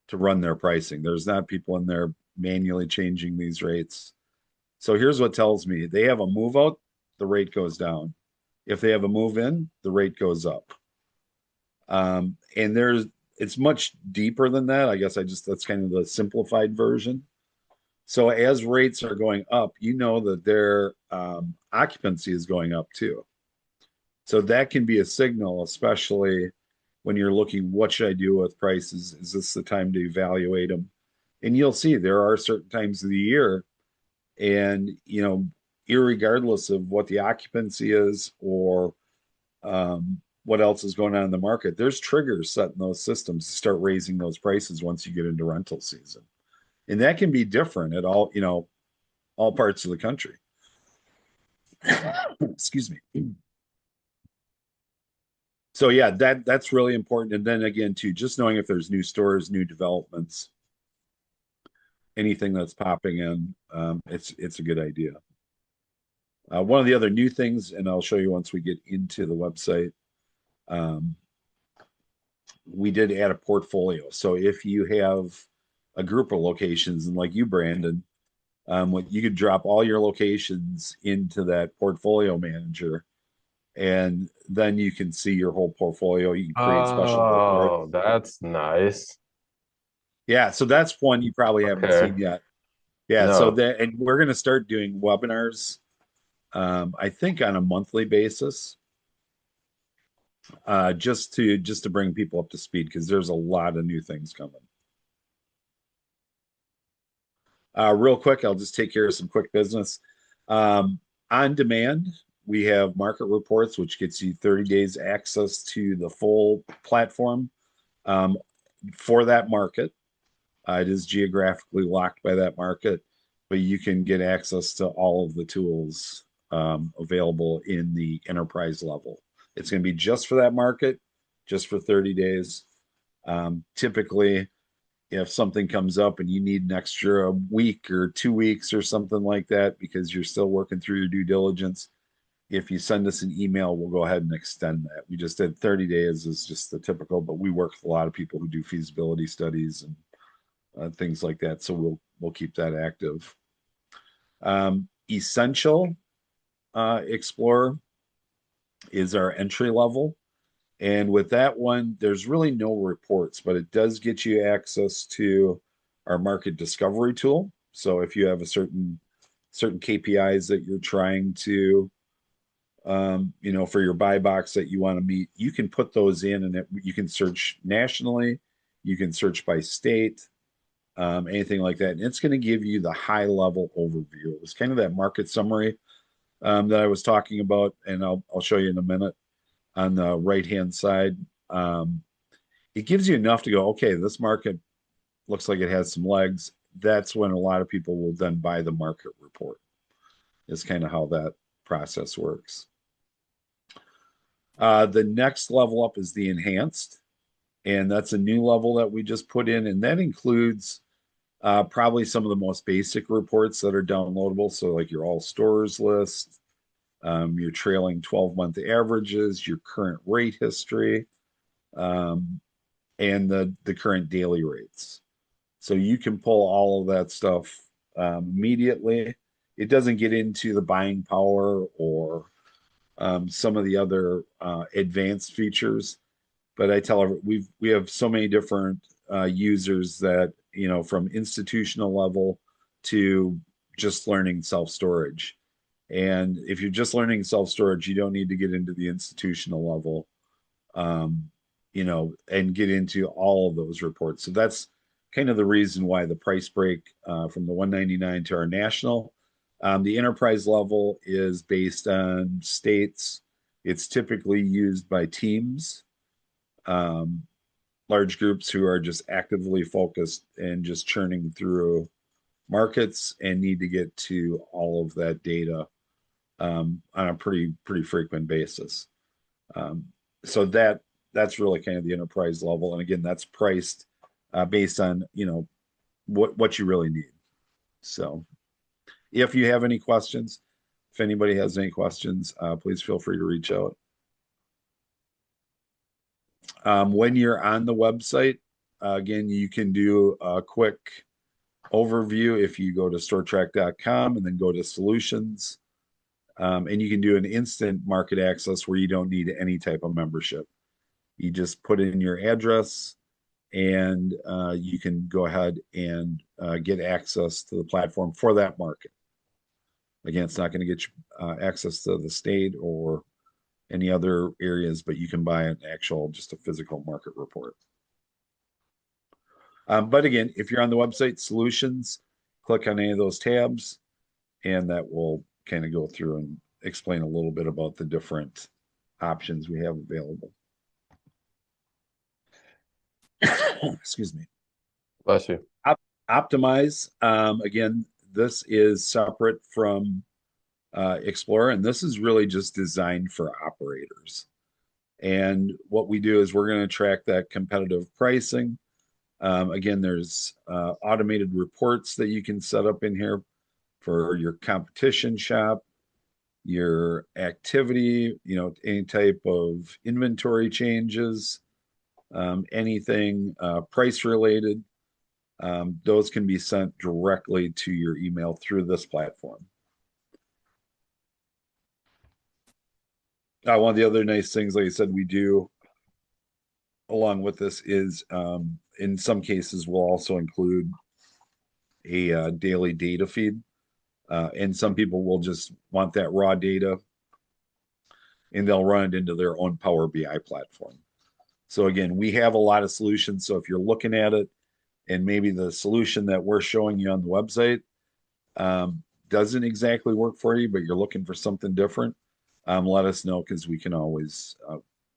to run their pricing. There's not people in there manually changing these rates. So here's what tells me they have a move out, the rate goes down. If they have a move in, the rate goes up. And it's much deeper than that. I guess that's kind of the simplified version. So as rates are going up, you know that their occupancy is going up too. So that can be a signal, especially when you're looking, what should I do with prices? Is this the time to evaluate them? And you'll see there are certain times of the year, and irregardless of what the occupancy is or what else is going on in the market, there's triggers set in those systems to start raising those prices once you get into rental season. And that can be different at all parts of the country. Excuse me. So yeah, that's really important. And then again, too, just knowing if there's new stores, new developments, anything that's popping in, it's a good idea. One of the other new things, and I'll show you once we get into the website, um, we did add a portfolio. So if you have a group of locations, and like you, Brandon, what you could drop all your locations into that portfolio manager, and then you can see your whole portfolio. You can create special reports. Oh, that's nice. Yeah, so that's one you probably haven't Okay. seen yet. Yeah, so No. that, and we're going to start doing webinars, I think on a monthly basis, just to bring people up to speed because there's a lot of new things coming. Real quick, I'll just take care of some quick business. On demand, we have market reports, which gets you 30 days access to the full platform um, for that market. It is geographically locked by that market, but you can get access to all of the tools available in the enterprise level. It's going to be just for that market, just for 30 days. Typically, if something comes up and you need an extra week or 2 weeks or something like that because you're still working through your due diligence, if you send us an email, we'll go ahead and extend that. We just did 30 days is just the typical, but we work with a lot of people who do feasibility studies and things like that. So we'll keep that active. Essential Explorer is our entry level. And with that one, there's really no reports, but it does get you access to our market discovery tool. So if you have a certain KPIs that you're trying to for your buy box that you want to meet, you can put those in and you can search nationally, you can search by state, anything like that. And it's going to give you the high level overview. It was kind of that market summary that I was talking about, and I'll show you in a minute on the right hand side. It gives you enough to go, okay, this market looks like it has some legs. That's when a lot of people will then buy the market report, is kind of how that process works. The next level up is the enhanced, and that's a new level that we just put in, and that includes probably some of the most basic reports that are downloadable. So like your all stores list, your trailing 12-month averages, your current rate history, and the current daily rates. So you can pull all of that stuff immediately. It doesn't get into the buying power or some of the other advanced features, but I tell everyone we have so many different users that from institutional level to just learning self storage. And if you're just learning self-storage, you don't need to get into the institutional level, and get into all of those reports. So that's kind of the reason why the price break from the 199 to our national. The enterprise level is based on states. It's typically used by teams, um, large groups who are just actively focused and just churning through markets and need to get to all of that data on a pretty frequent basis. Um, so that's really kind of the enterprise level, and again, that's priced based on what you really need. So, if you have any questions, if anybody has any questions, please feel free to reach out. When you're on the website, again, you can do a quick overview if you go to stortrack.com and then go to solutions. And you can do an instant market access where you don't need any type of membership. You just put in your address and you can go ahead and get access to the platform for that market. Again, it's not going to get you access to the state or any other areas, but you can buy an actual, just a physical market report. But again, if you're on the website solutions, click on any of those tabs, and that will kind of go through and explain a little bit about the different options we have available. Excuse me. Bless you. Optimize. Again, this is separate from Explorer, and this is really just designed for operators. And what we do is we're going to track that competitive pricing. Again, there's automated reports that you can set up in here for your competition shop, your activity, any type of inventory changes, anything price related. Those can be sent directly to your email through this platform. One of the other nice things, like I said, we do along with this is in some cases we'll also include a daily data feed. And some people will just want that raw data and they'll run it into their own Power BI platform. So again, we have a lot of solutions. So if you're looking at it and maybe the solution that we're showing you on the website doesn't exactly work for you, but you're looking for something different, let us know, because we can always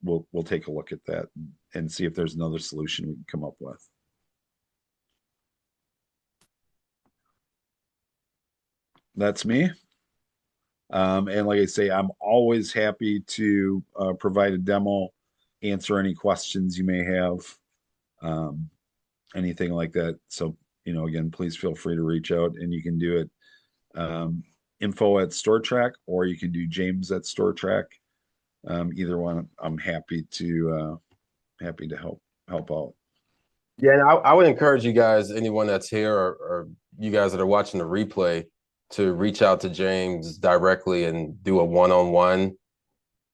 we'll take a look at that and see if there's another solution we can come up with. That's me. And like I say, I'm always happy to provide a demo, answer any questions you may have, anything like that. So, again, please feel free to reach out, and you can do it info@Stortrack, or you can do James@Stortrack. Either one, I'm happy to help out. Yeah, and I would encourage you guys, anyone that's here or you guys that are watching the replay, to reach out to James directly and do a one-on-one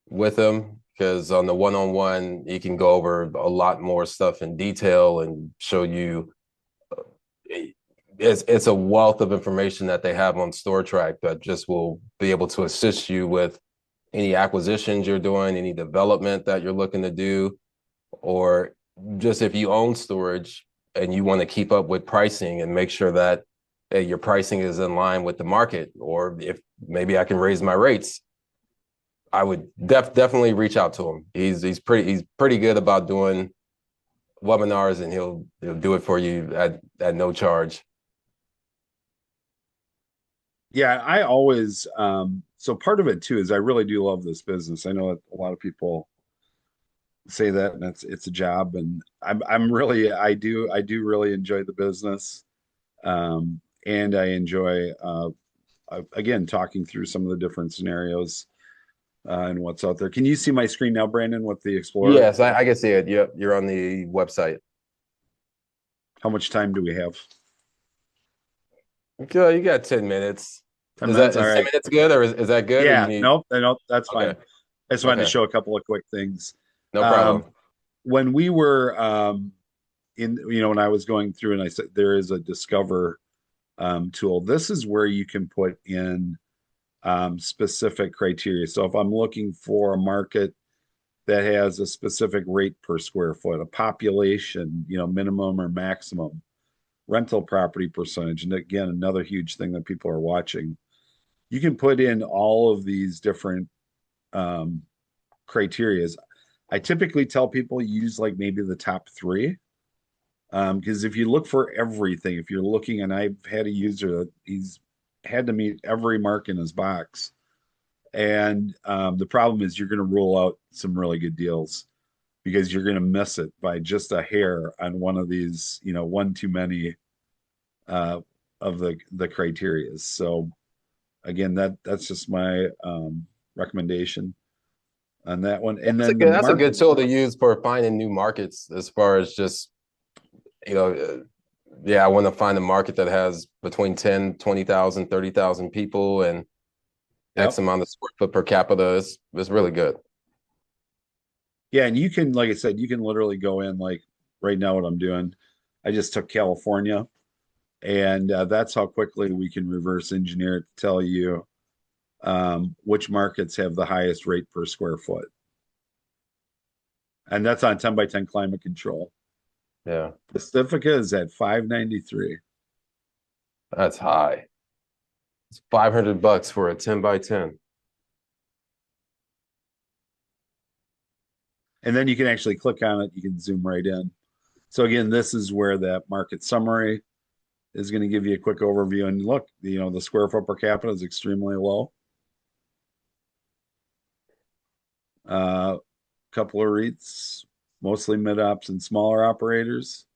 with him, because on the one-on-one, he can go over a lot more stuff in detail and show you. It's a wealth of information that they have on Stortrack that just will be able to assist you with any acquisitions you're doing, any development that you're looking to do, or just if you own storage and you want to keep up with pricing and make sure that your pricing is in line with the market, or if maybe I can raise my rates, I would definitely reach out to him. He's pretty good about doing webinars, and he'll do it for you at no charge. Yeah, I always so part of it too is I really do love this business. I know that a lot of people say that, and it's a job, and I'm really I do really enjoy the business, and I enjoy again talking through some of the different scenarios and what's out there. Can you see my screen now, Brandon, with the Explorer? Yes, I can see it. Yep, you're on the website. How much time do we have? Okay, you got 10 minutes. 10 minutes? All right. 10 minutes good, or is that good? Yeah, or you need... nope, that's fine. Okay. I just wanted to show a couple of quick things. No problem. When we were when I was going through, and I said there is a Discover tool. This is where you can put in specific criteria. So if I'm looking for a market that has a specific rate per square foot, a population, minimum or maximum, rental property percentage, and again, another huge thing that people are watching. You can put in all of these different criterias. I typically tell people use like maybe the top three. Because if you look for everything, if you're looking, and I've had a user that he's had to meet every mark in his box. And the problem is you're going to rule out some really good deals because you're going to miss it by just a hair on one of these, one too many of the criterias. So again, that's just my recommendation on that one. And then that's a good tool to use for finding new markets as far as just, I want to find a market that has between 10, 20,000, 30,000 people and X amount of square foot per capita. It's really good. Yeah, and you can, like I said, you can literally go in like right now what I'm doing. I just took California, and that's how quickly we can reverse engineer it to tell you which markets have the highest rate per square foot. And that's on 10 by 10 climate control. Yeah. Pacifica is at 593. That's high. It's $500 for a 10 by 10. And then you can actually click on it. You can zoom right in. So again, this is where that market summary is going to give you a quick overview. And look, the square foot per capita is extremely low. Couple of REITs, mostly mid-ops and smaller operators.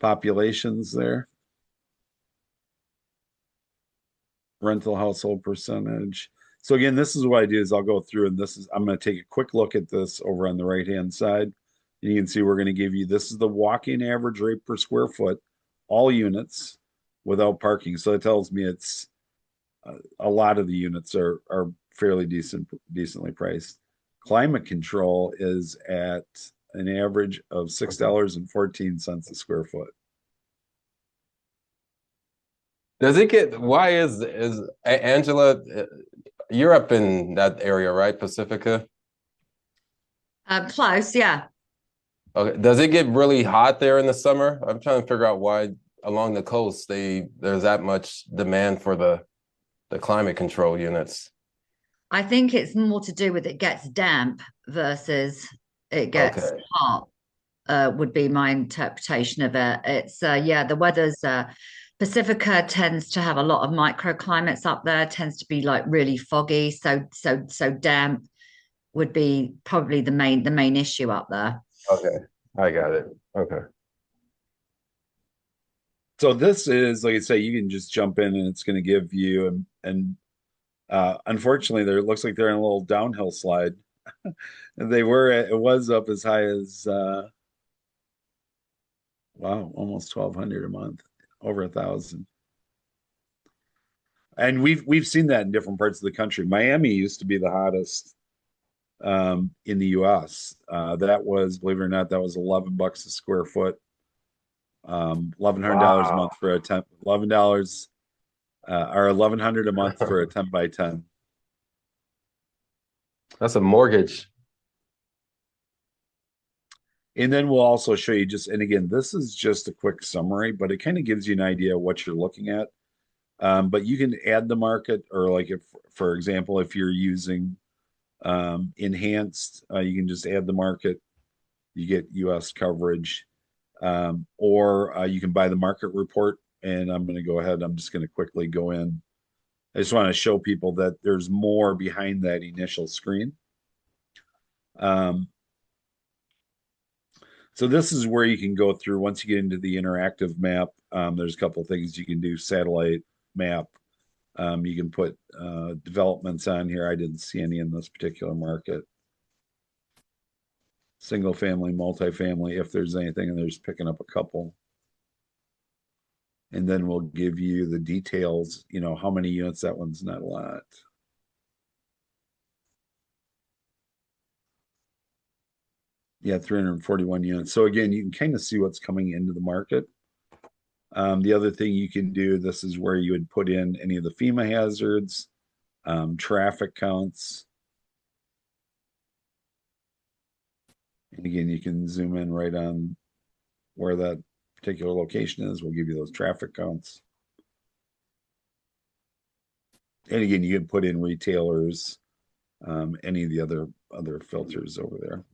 Populations there. Rental household percentage. So again, this is what I do is I'll go through and I'm going to take a quick look at this over on the right-hand side. And you can see we're going to give you, this is the walk-in average rate per square foot, all units without parking. So it tells me it's a lot of the units are fairly decently priced. Climate control is at an average of $6.14 a square foot. Does it get, why is Angela, you're up in that area, right? Pacifica? Close, yeah. Okay. Does it get really hot there in the summer? I'm trying to figure out why along the coast there's that much demand for the climate control units. I think it's more to do with it gets damp versus it gets hot, would be my interpretation of it. It's the weather's Pacifica tends to have a lot of microclimates up there, tends to be like really foggy, so damp would be probably the main issue up there. Okay, I got it. Okay. So this is, like I say, you can just jump in and it's going to give you, and unfortunately, it looks like they're in a little downhill slide. It was up as high as, wow, almost 1,200 a month, over 1,000. And we've seen that in different parts of the country. Miami used to be the hottest in the US. That was, believe it or not, that was $11 a square foot. $1,100 a month for a 10, $11 or $1,100 a month for a 10 by 10. That's a mortgage. And then we'll also show you and again, this is just a quick summary, but it kind of gives you an idea of what you're looking at. But you can add the market, or like if, for example, if you're using enhanced, you can just add the market. You get US coverage, or you can buy the market report. And I'm going to go ahead. I'm just going to quickly go in. I just want to show people that there's more behind that initial screen. So this is where you can go through once you get into the interactive map. There's a couple of things you can do. Satellite map. You can put developments on here. I didn't see any in this particular market. Single family, multifamily, if there's anything, and there's picking up a couple. And then we'll give you the details, how many units. That one's not a lot. Yeah, 341 units. So again, you can kind of see what's coming into the market. The other thing you can do, this is where you would put in any of the FEMA hazards, traffic counts. And again, you can zoom in right on where that particular location is. We'll give you those traffic counts. And again, you can put in retailers, any of the other filters over there.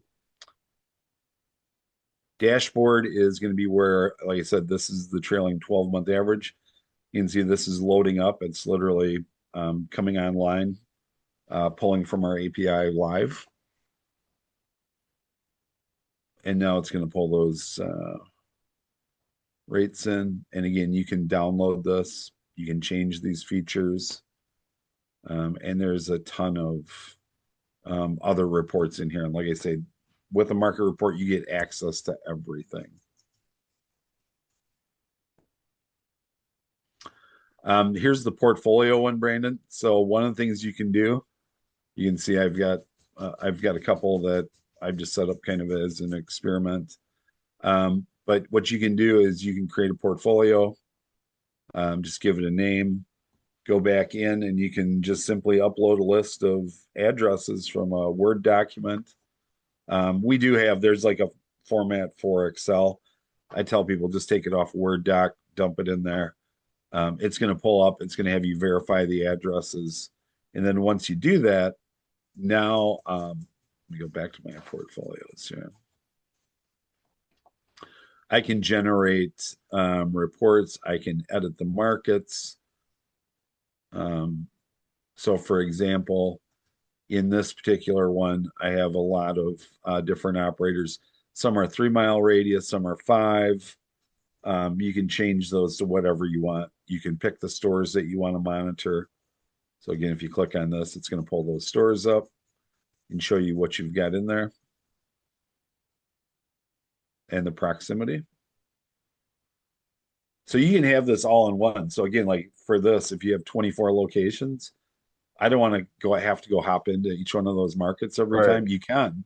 Dashboard is going to be where, like I said, this is the trailing 12-month average. You can see this is loading up. It's literally coming online, pulling from our API live. And now it's going to pull those rates in. And again, you can download this. You can change these features. And there's a ton of other reports in here. And like I say, with a market report, you get access to everything. Here's the portfolio one, Brandon. So one of the things you can do, you can see I've got a couple that I've just set up kind of as an experiment. But what you can do is you can create a portfolio, just give it a name, go back in, and you can just simply upload a list of addresses from a Word document. There's like a format for Excel. I tell people just take it off Word doc, dump it in there. It's going to pull up, it's going to have you verify the addresses. And then once you do that, now let me go back to my portfolios here. I can generate reports. I can edit the markets. So for example, in this particular one, I have a lot of different operators. Some are 3-mile radius, some are 5. You can change those to whatever you want. You can pick the stores that you want to monitor. So again, if you click on this, it's going to pull those stores up and show you what you've got in there and the proximity. So you can have this all in one. So again, like for this, if you have 24 locations, I don't want to have to go hop into each one of those markets every time. You can,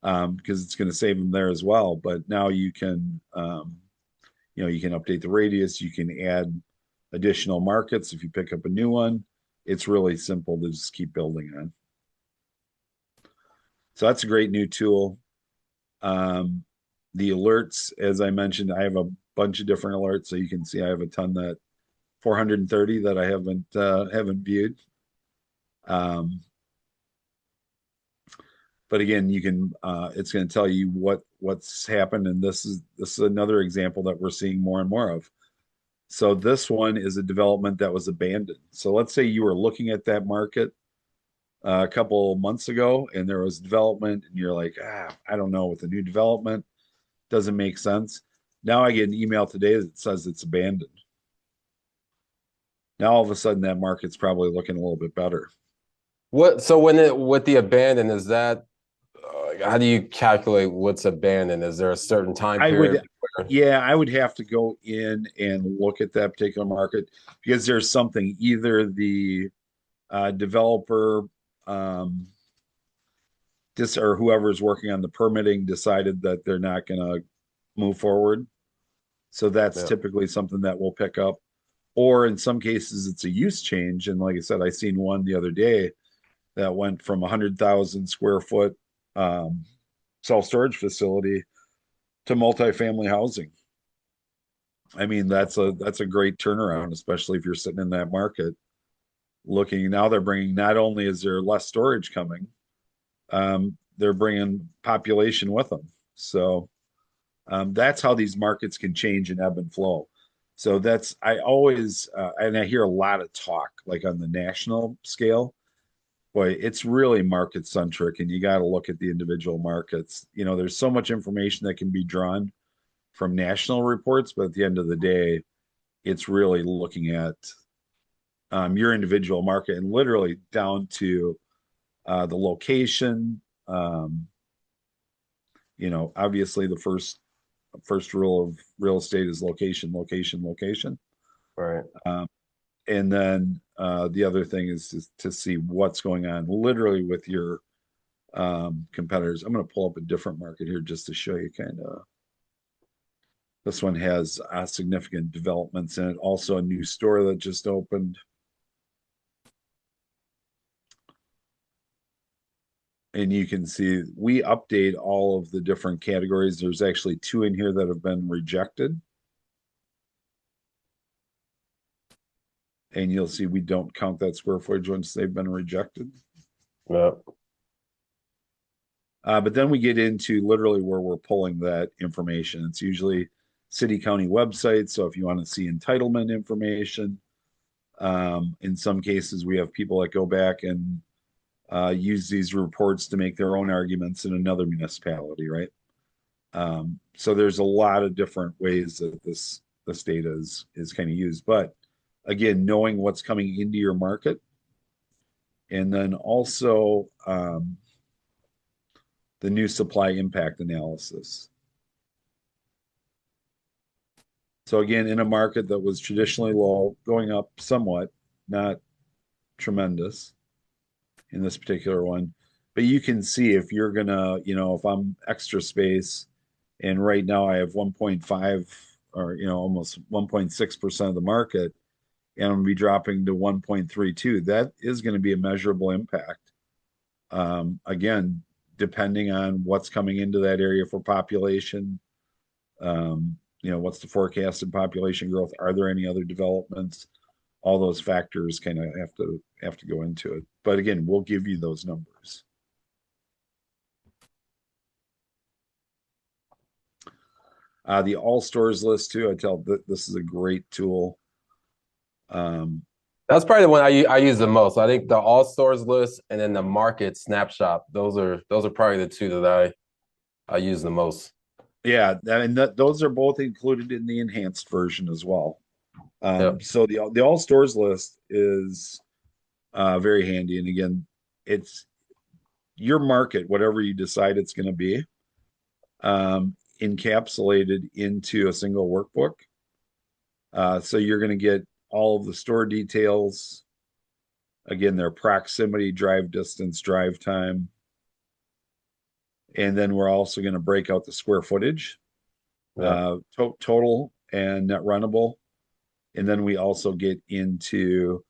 because it's going to save them there as well. But now you can, you can update the radius. You can add additional markets if you pick up a new one. It's really simple to just keep building on. So that's a great new tool. The alerts, as I mentioned, I have a bunch of different alerts. So you can see I have a ton 430 that I haven't viewed. But again, you can it's going to tell you what's happened, and this is another example that we're seeing more and more of. So this one is a development that was abandoned. So let's say you were looking at that market a couple months ago, and there was development, and you're like, I don't know, with the new development, doesn't make sense. Now I get an email today that says it's abandoned. Now all of a sudden that market's probably looking a little bit better. So with the abandoned, is that how do you calculate what's abandoned? Is there a certain time period? I would have to go in and look at that particular market, because there's something, either the developer or whoever's working on the permitting decided that they're not going to move forward. So that's typically something that we'll pick up. Or in some cases, it's a use change. And like I said, I seen one the other day that went from 100,000 square foot self-storage facility to multifamily housing. I mean, that's a great turnaround, especially if you're sitting in that market looking. Now they're bringing, not only is there less storage coming, they're bringing population with them. So that's how these markets can change and ebb and flow. So I always, and I hear a lot of talk like on the national scale. Boy, it's really market centric, and you got to look at the individual markets. There's so much information that can be drawn from national reports, but at the end of the day, it's really looking at your individual market, and literally down to the location. Obviously the first rule of real estate is location, location, location. Right. And then the other thing is to see what's going on literally with your competitors. I'm going to pull up a different market here just to show you kind of This one has significant developments in it. Also, a new store that just opened. And you can see we update all of the different categories. There's actually 2 in here that have been rejected. And you'll see we don't count that square footage once they've been rejected. Yeah. But then we get into literally where we're pulling that information. It's usually city county websites. So if you want to see entitlement information, in some cases we have people that go back and use these reports to make their own arguments in another municipality, right? So there's a lot of different ways that this data is kind of used. But again, knowing what's coming into your market, and then also the new supply impact analysis. So again, in a market that was traditionally low, going up somewhat, not tremendous in this particular one. But you can see if you're gonna, if I'm extra space, and right now I have 1.5 or almost 1.6% of the market, and I'm gonna be dropping to 1.32, that is going to be a measurable impact. Again, depending on what's coming into that area for population, what's the forecasted population growth? Are there any other developments? All those factors kind of have to go into it. But again, we'll give you those numbers. The all stores list too. I tell this is a great tool. That's probably the one I use the most. I think the all stores list and then the market snapshot. Those are probably the 2 that I use the most. Yeah, and those are both included in the enhanced version as well. Yep. So the all stores list is very handy. And again, it's your market, whatever you decide it's going to be, encapsulated into a single workbook. So you're going to get all of the store details. Again, their proximity, drive distance, drive time. And then we're also going to break out the square footage, total and net runnable. And then we also get into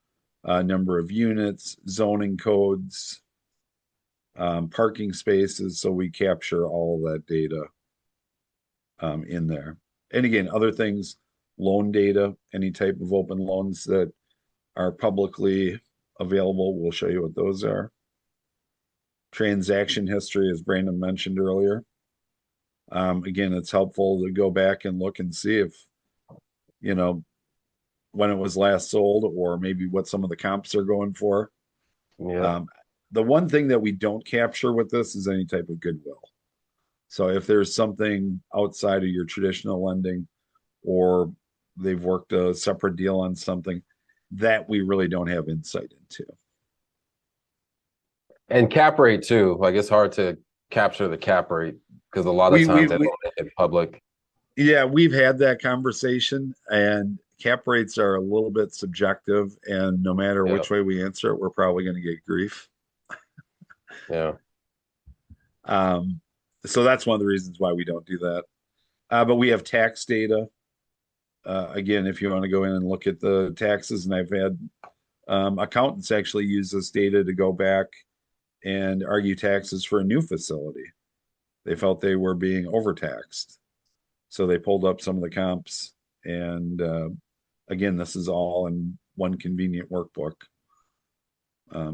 a number of units, zoning codes, parking spaces. So we capture all of that data in there. And again, other things, loan data, any type of open loans that are publicly available, we'll show you what those are. Transaction history, as Brandon mentioned earlier. Again, it's helpful to go back and look and see if, when it was last sold, or maybe what some of the comps are going for. Yeah. The one thing that we don't capture with this is any type of goodwill. So if there's something outside of your traditional lending, or they've worked a separate deal on something, that we really don't have insight into. And cap rate too. Like it's hard to capture the cap rate because a lot of times they don't make it public. Yeah, we've had that conversation, and cap rates are a little bit subjective, and no matter which way we answer it, we're probably going to get grief. Yeah. So that's one of the reasons why we don't do that. But we have tax data. Again, if you want to go in and look at the taxes, and I've had accountants actually use this data to go back and argue taxes for a new facility. They felt they were being overtaxed. So they pulled up some of the comps. And again, this is all in one convenient workbook.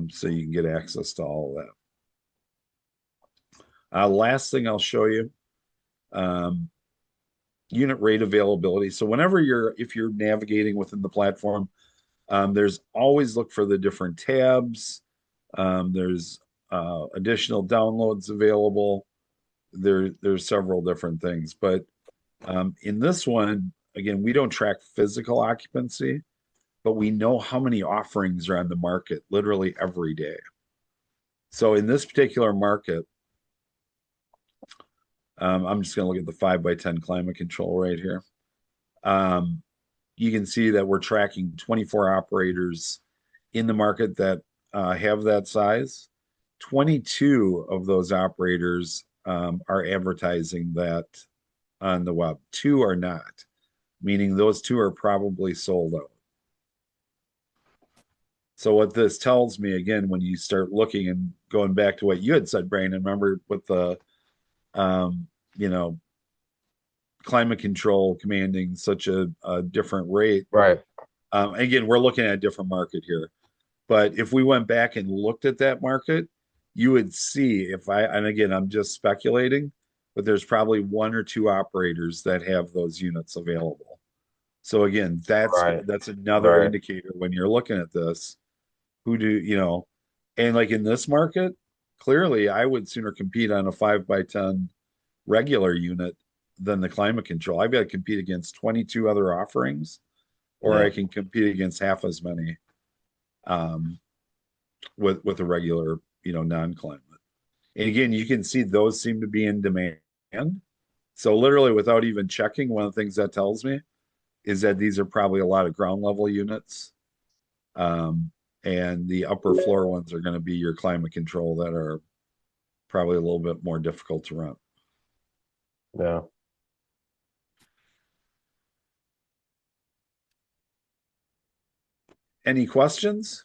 So you can get access to all of that. Last thing I'll show you, unit rate availability. So if you're navigating within the platform, there's always look for the different tabs. There's additional downloads available. There's several different things, but in this one, again, we don't track physical occupancy, but we know how many offerings are on the market literally every day. So in this particular market, I'm just going to look at the 5x10 climate control right here. You can see that we're tracking 24 operators in the market that have that size. 22 of those operators are advertising that on the web. 2 are not, meaning those 2 are probably sold out. So what this tells me, again, when you start looking and going back to what you had said, Brandon, remember with the you know, climate control commanding such a different rate. Right. Again, we're looking at a different market here. But if we went back and looked at that market, you would see and again, I'm just speculating, but there's probably 1 or 2 operators that have those units available. So again, that's Right. another Right. indicator when you're looking at this. And like in this market, clearly I would sooner compete on a 5x10 regular unit than the climate control. I've got to compete against 22 other offerings, or Yeah. I can compete against half as many with a regular, non-climate. And again, you can see those seem to be in demand. So literally, without even checking, one of the things that tells me is that these are probably a lot of ground level units. And the upper floor ones are going to be your climate control that are probably a little bit more difficult to run. Yeah. Any questions?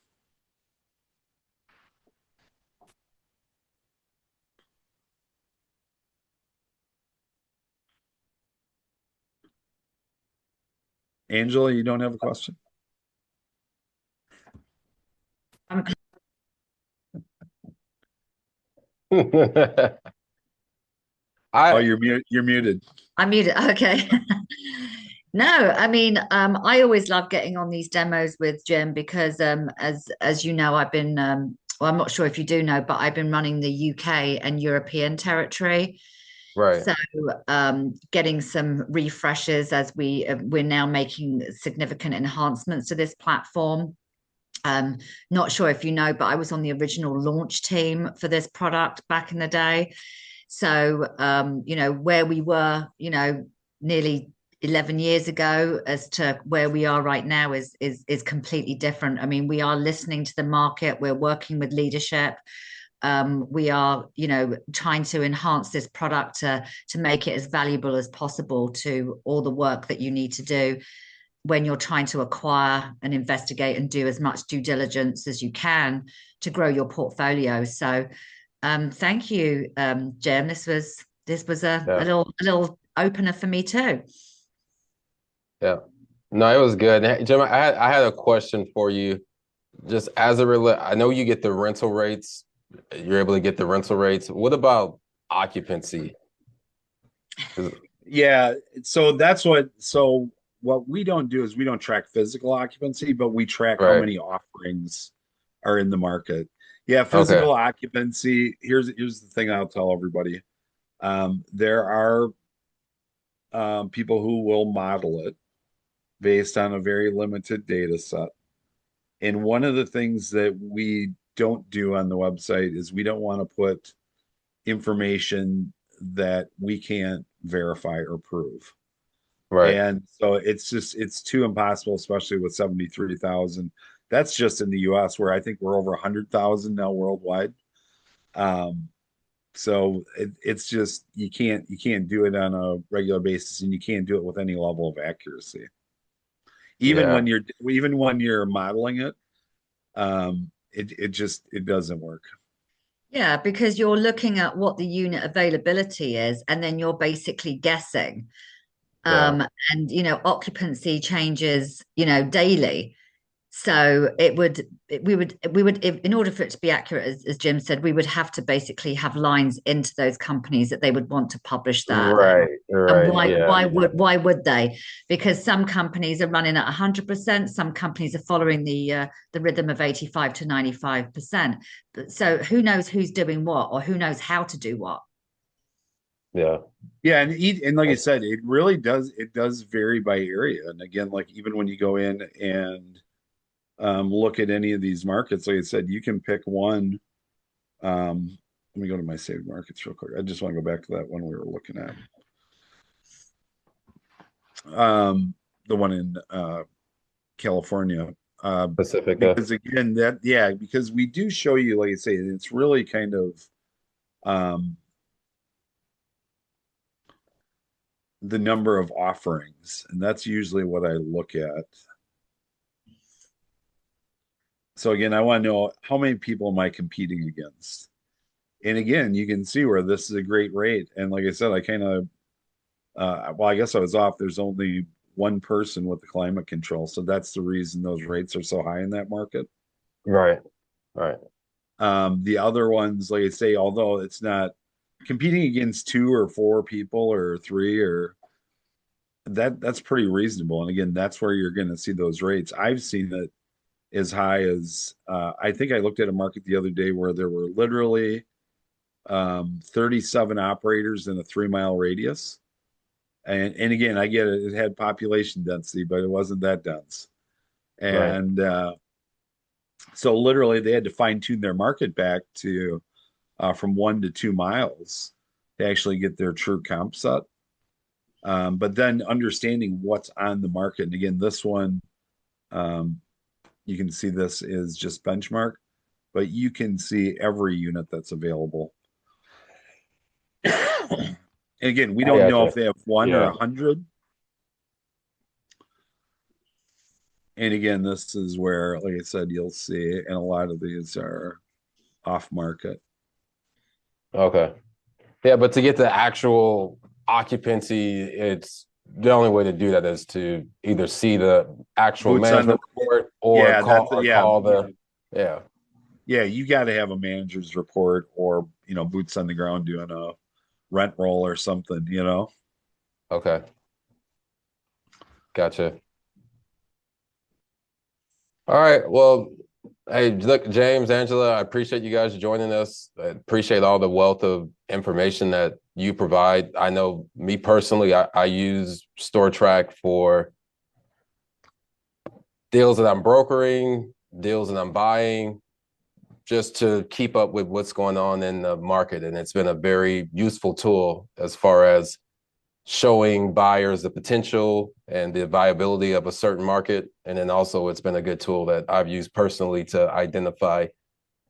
Angela, you don't have a question? Oh, you're muted. I'm muted. Okay. No, I mean, I always love getting on these demos with Jim because, as you know, I've been, well, I'm not sure if you do know, but I've been running the UK and European territory. Right. So, getting some refreshes as we're now making significant enhancements to this platform. Not sure if you know, but I was on the original launch team for this product back in the day. So, where we were, nearly 11 years ago as to where we are right now is completely different. I mean, we are listening to the market. We're working with leadership. We are, trying to enhance this product to make it as valuable as possible to all the work that you need to do when you're trying to acquire and investigate and do as much due diligence as you can to grow your portfolio. So, thank you, Jim. This was a little opener for me too. Yeah. No, it was good. Jim, I had a question for you. Just as I know you get the rental rates. You're able to get the rental rates. What about occupancy? Yeah. So what we don't do is we don't track physical occupancy, but we track how many offerings are in the market. Yeah, physical occupancy. Here's the thing I'll tell everybody. There are people who will model it based on a very limited data set. And one of the things that we don't do on the website is we don't want to put information that we can't verify or prove. Right. And so it's too impossible, especially with 73,000. That's just in the US, where I think we're over 100,000 now worldwide. So it's just you can't do it on a regular basis, and you can't do it with any level of accuracy. Even when you're modeling it, it doesn't work. Yeah, because you're looking at what the unit availability is, and then you're basically guessing. And occupancy changes, daily. So we would, in order for it to be accurate, as Jim said, we would have to basically have lines into those companies that they would want to publish that. Right. And why would they? Because some companies are running at 100%. Some companies are following the rhythm of 85 to 95%. So who knows who's doing what, or who knows how to do what? Yeah. Yeah, and like I said, it really does vary by area. And again, like even when you go in and look at any of these markets, like I said, you can pick one. Let me go to my saved markets real quick. I just want to go back to that one we were looking at. The one in California. Pacifica. Because again, because we do show you, like I say, it's really kind of the number of offerings, and that's usually what I look at. So again, I want to know how many people am I competing against? And again, you can see where this is a great rate. And like I said, I kind of, well, I guess I was off. There's only one person with the climate control. So that's the reason those rates are so high in that market. Right. Right. The other ones, like I say, although it's not competing against 2 or 4 people or 3 or that's pretty reasonable. And again, that's where you're going to see those rates. I've seen it as high as I think I looked at a market the other day where there were literally 37 operators in a 3-mile radius. And again, I get it. It had population density, but it wasn't that dense. And so literally they had to fine tune their market back to from 1 to 2 miles to actually get their true comp set. But then understanding what's on the market. And again, this one, you can see this is just benchmark, but you can see every unit that's available. And again, we don't know if they have 1 or 100. And again, this is where, like I said, you'll see, and a lot of these are off market. Okay. Yeah, but to get the actual occupancy, it's the only way to do that is to either see the actual Boots management report or call the you got to have a manager's report or boots on the ground doing a rent roll or something. Okay. Gotcha. All right. Well, hey, look, James, Angela, I appreciate you guys joining us. I appreciate all the wealth of information that you provide. I know me personally, I use Stortrack for deals that I'm brokering, deals that I'm buying, just to keep up with what's going on in the market. And it's been a very useful tool as far as showing buyers the potential and the viability of a certain market. And then also it's been a good tool that I've used personally to identify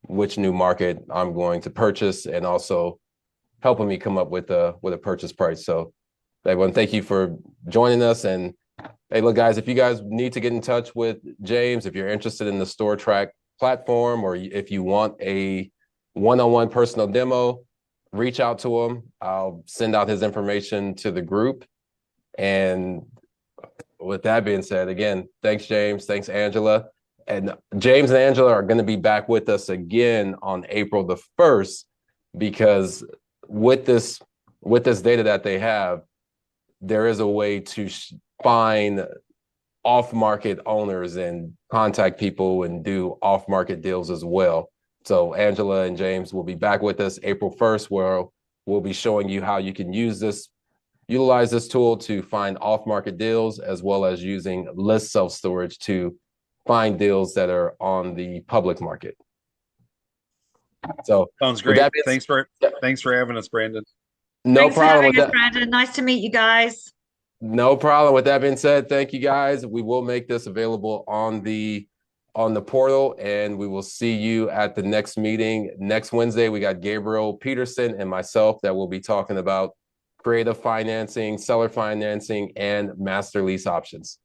which new market I'm going to purchase and also helping me come up with a purchase price. So everyone, thank you for joining us. And hey, look, guys, if you guys need to get in touch with James, if you're interested in the Stortrack platform, or if you want a one-on-one personal demo, reach out to him. I'll send out his information to the group. And with that being said, again, thanks, James. Thanks, Angela. And James and Angela are going to be back with us again on April the 1st, because with this data that they have, there is a way to find off-market owners and contact people and do off-market deals as well. So Angela and James will be back with us April 1st, where we'll be showing you how you can utilize this tool to find off-market deals, as well as using list self-storage to find deals that are on the public market. So sounds great. Thanks for having us, Brandon. Thanks for having us, Brandon. Nice to meet you guys. No problem. With that being said, thank you guys. We will make this available on the portal, and we will see you at the next meeting next Wednesday. We got Gabriel Peterson and myself that will be talking about creative financing, seller financing, and master lease options.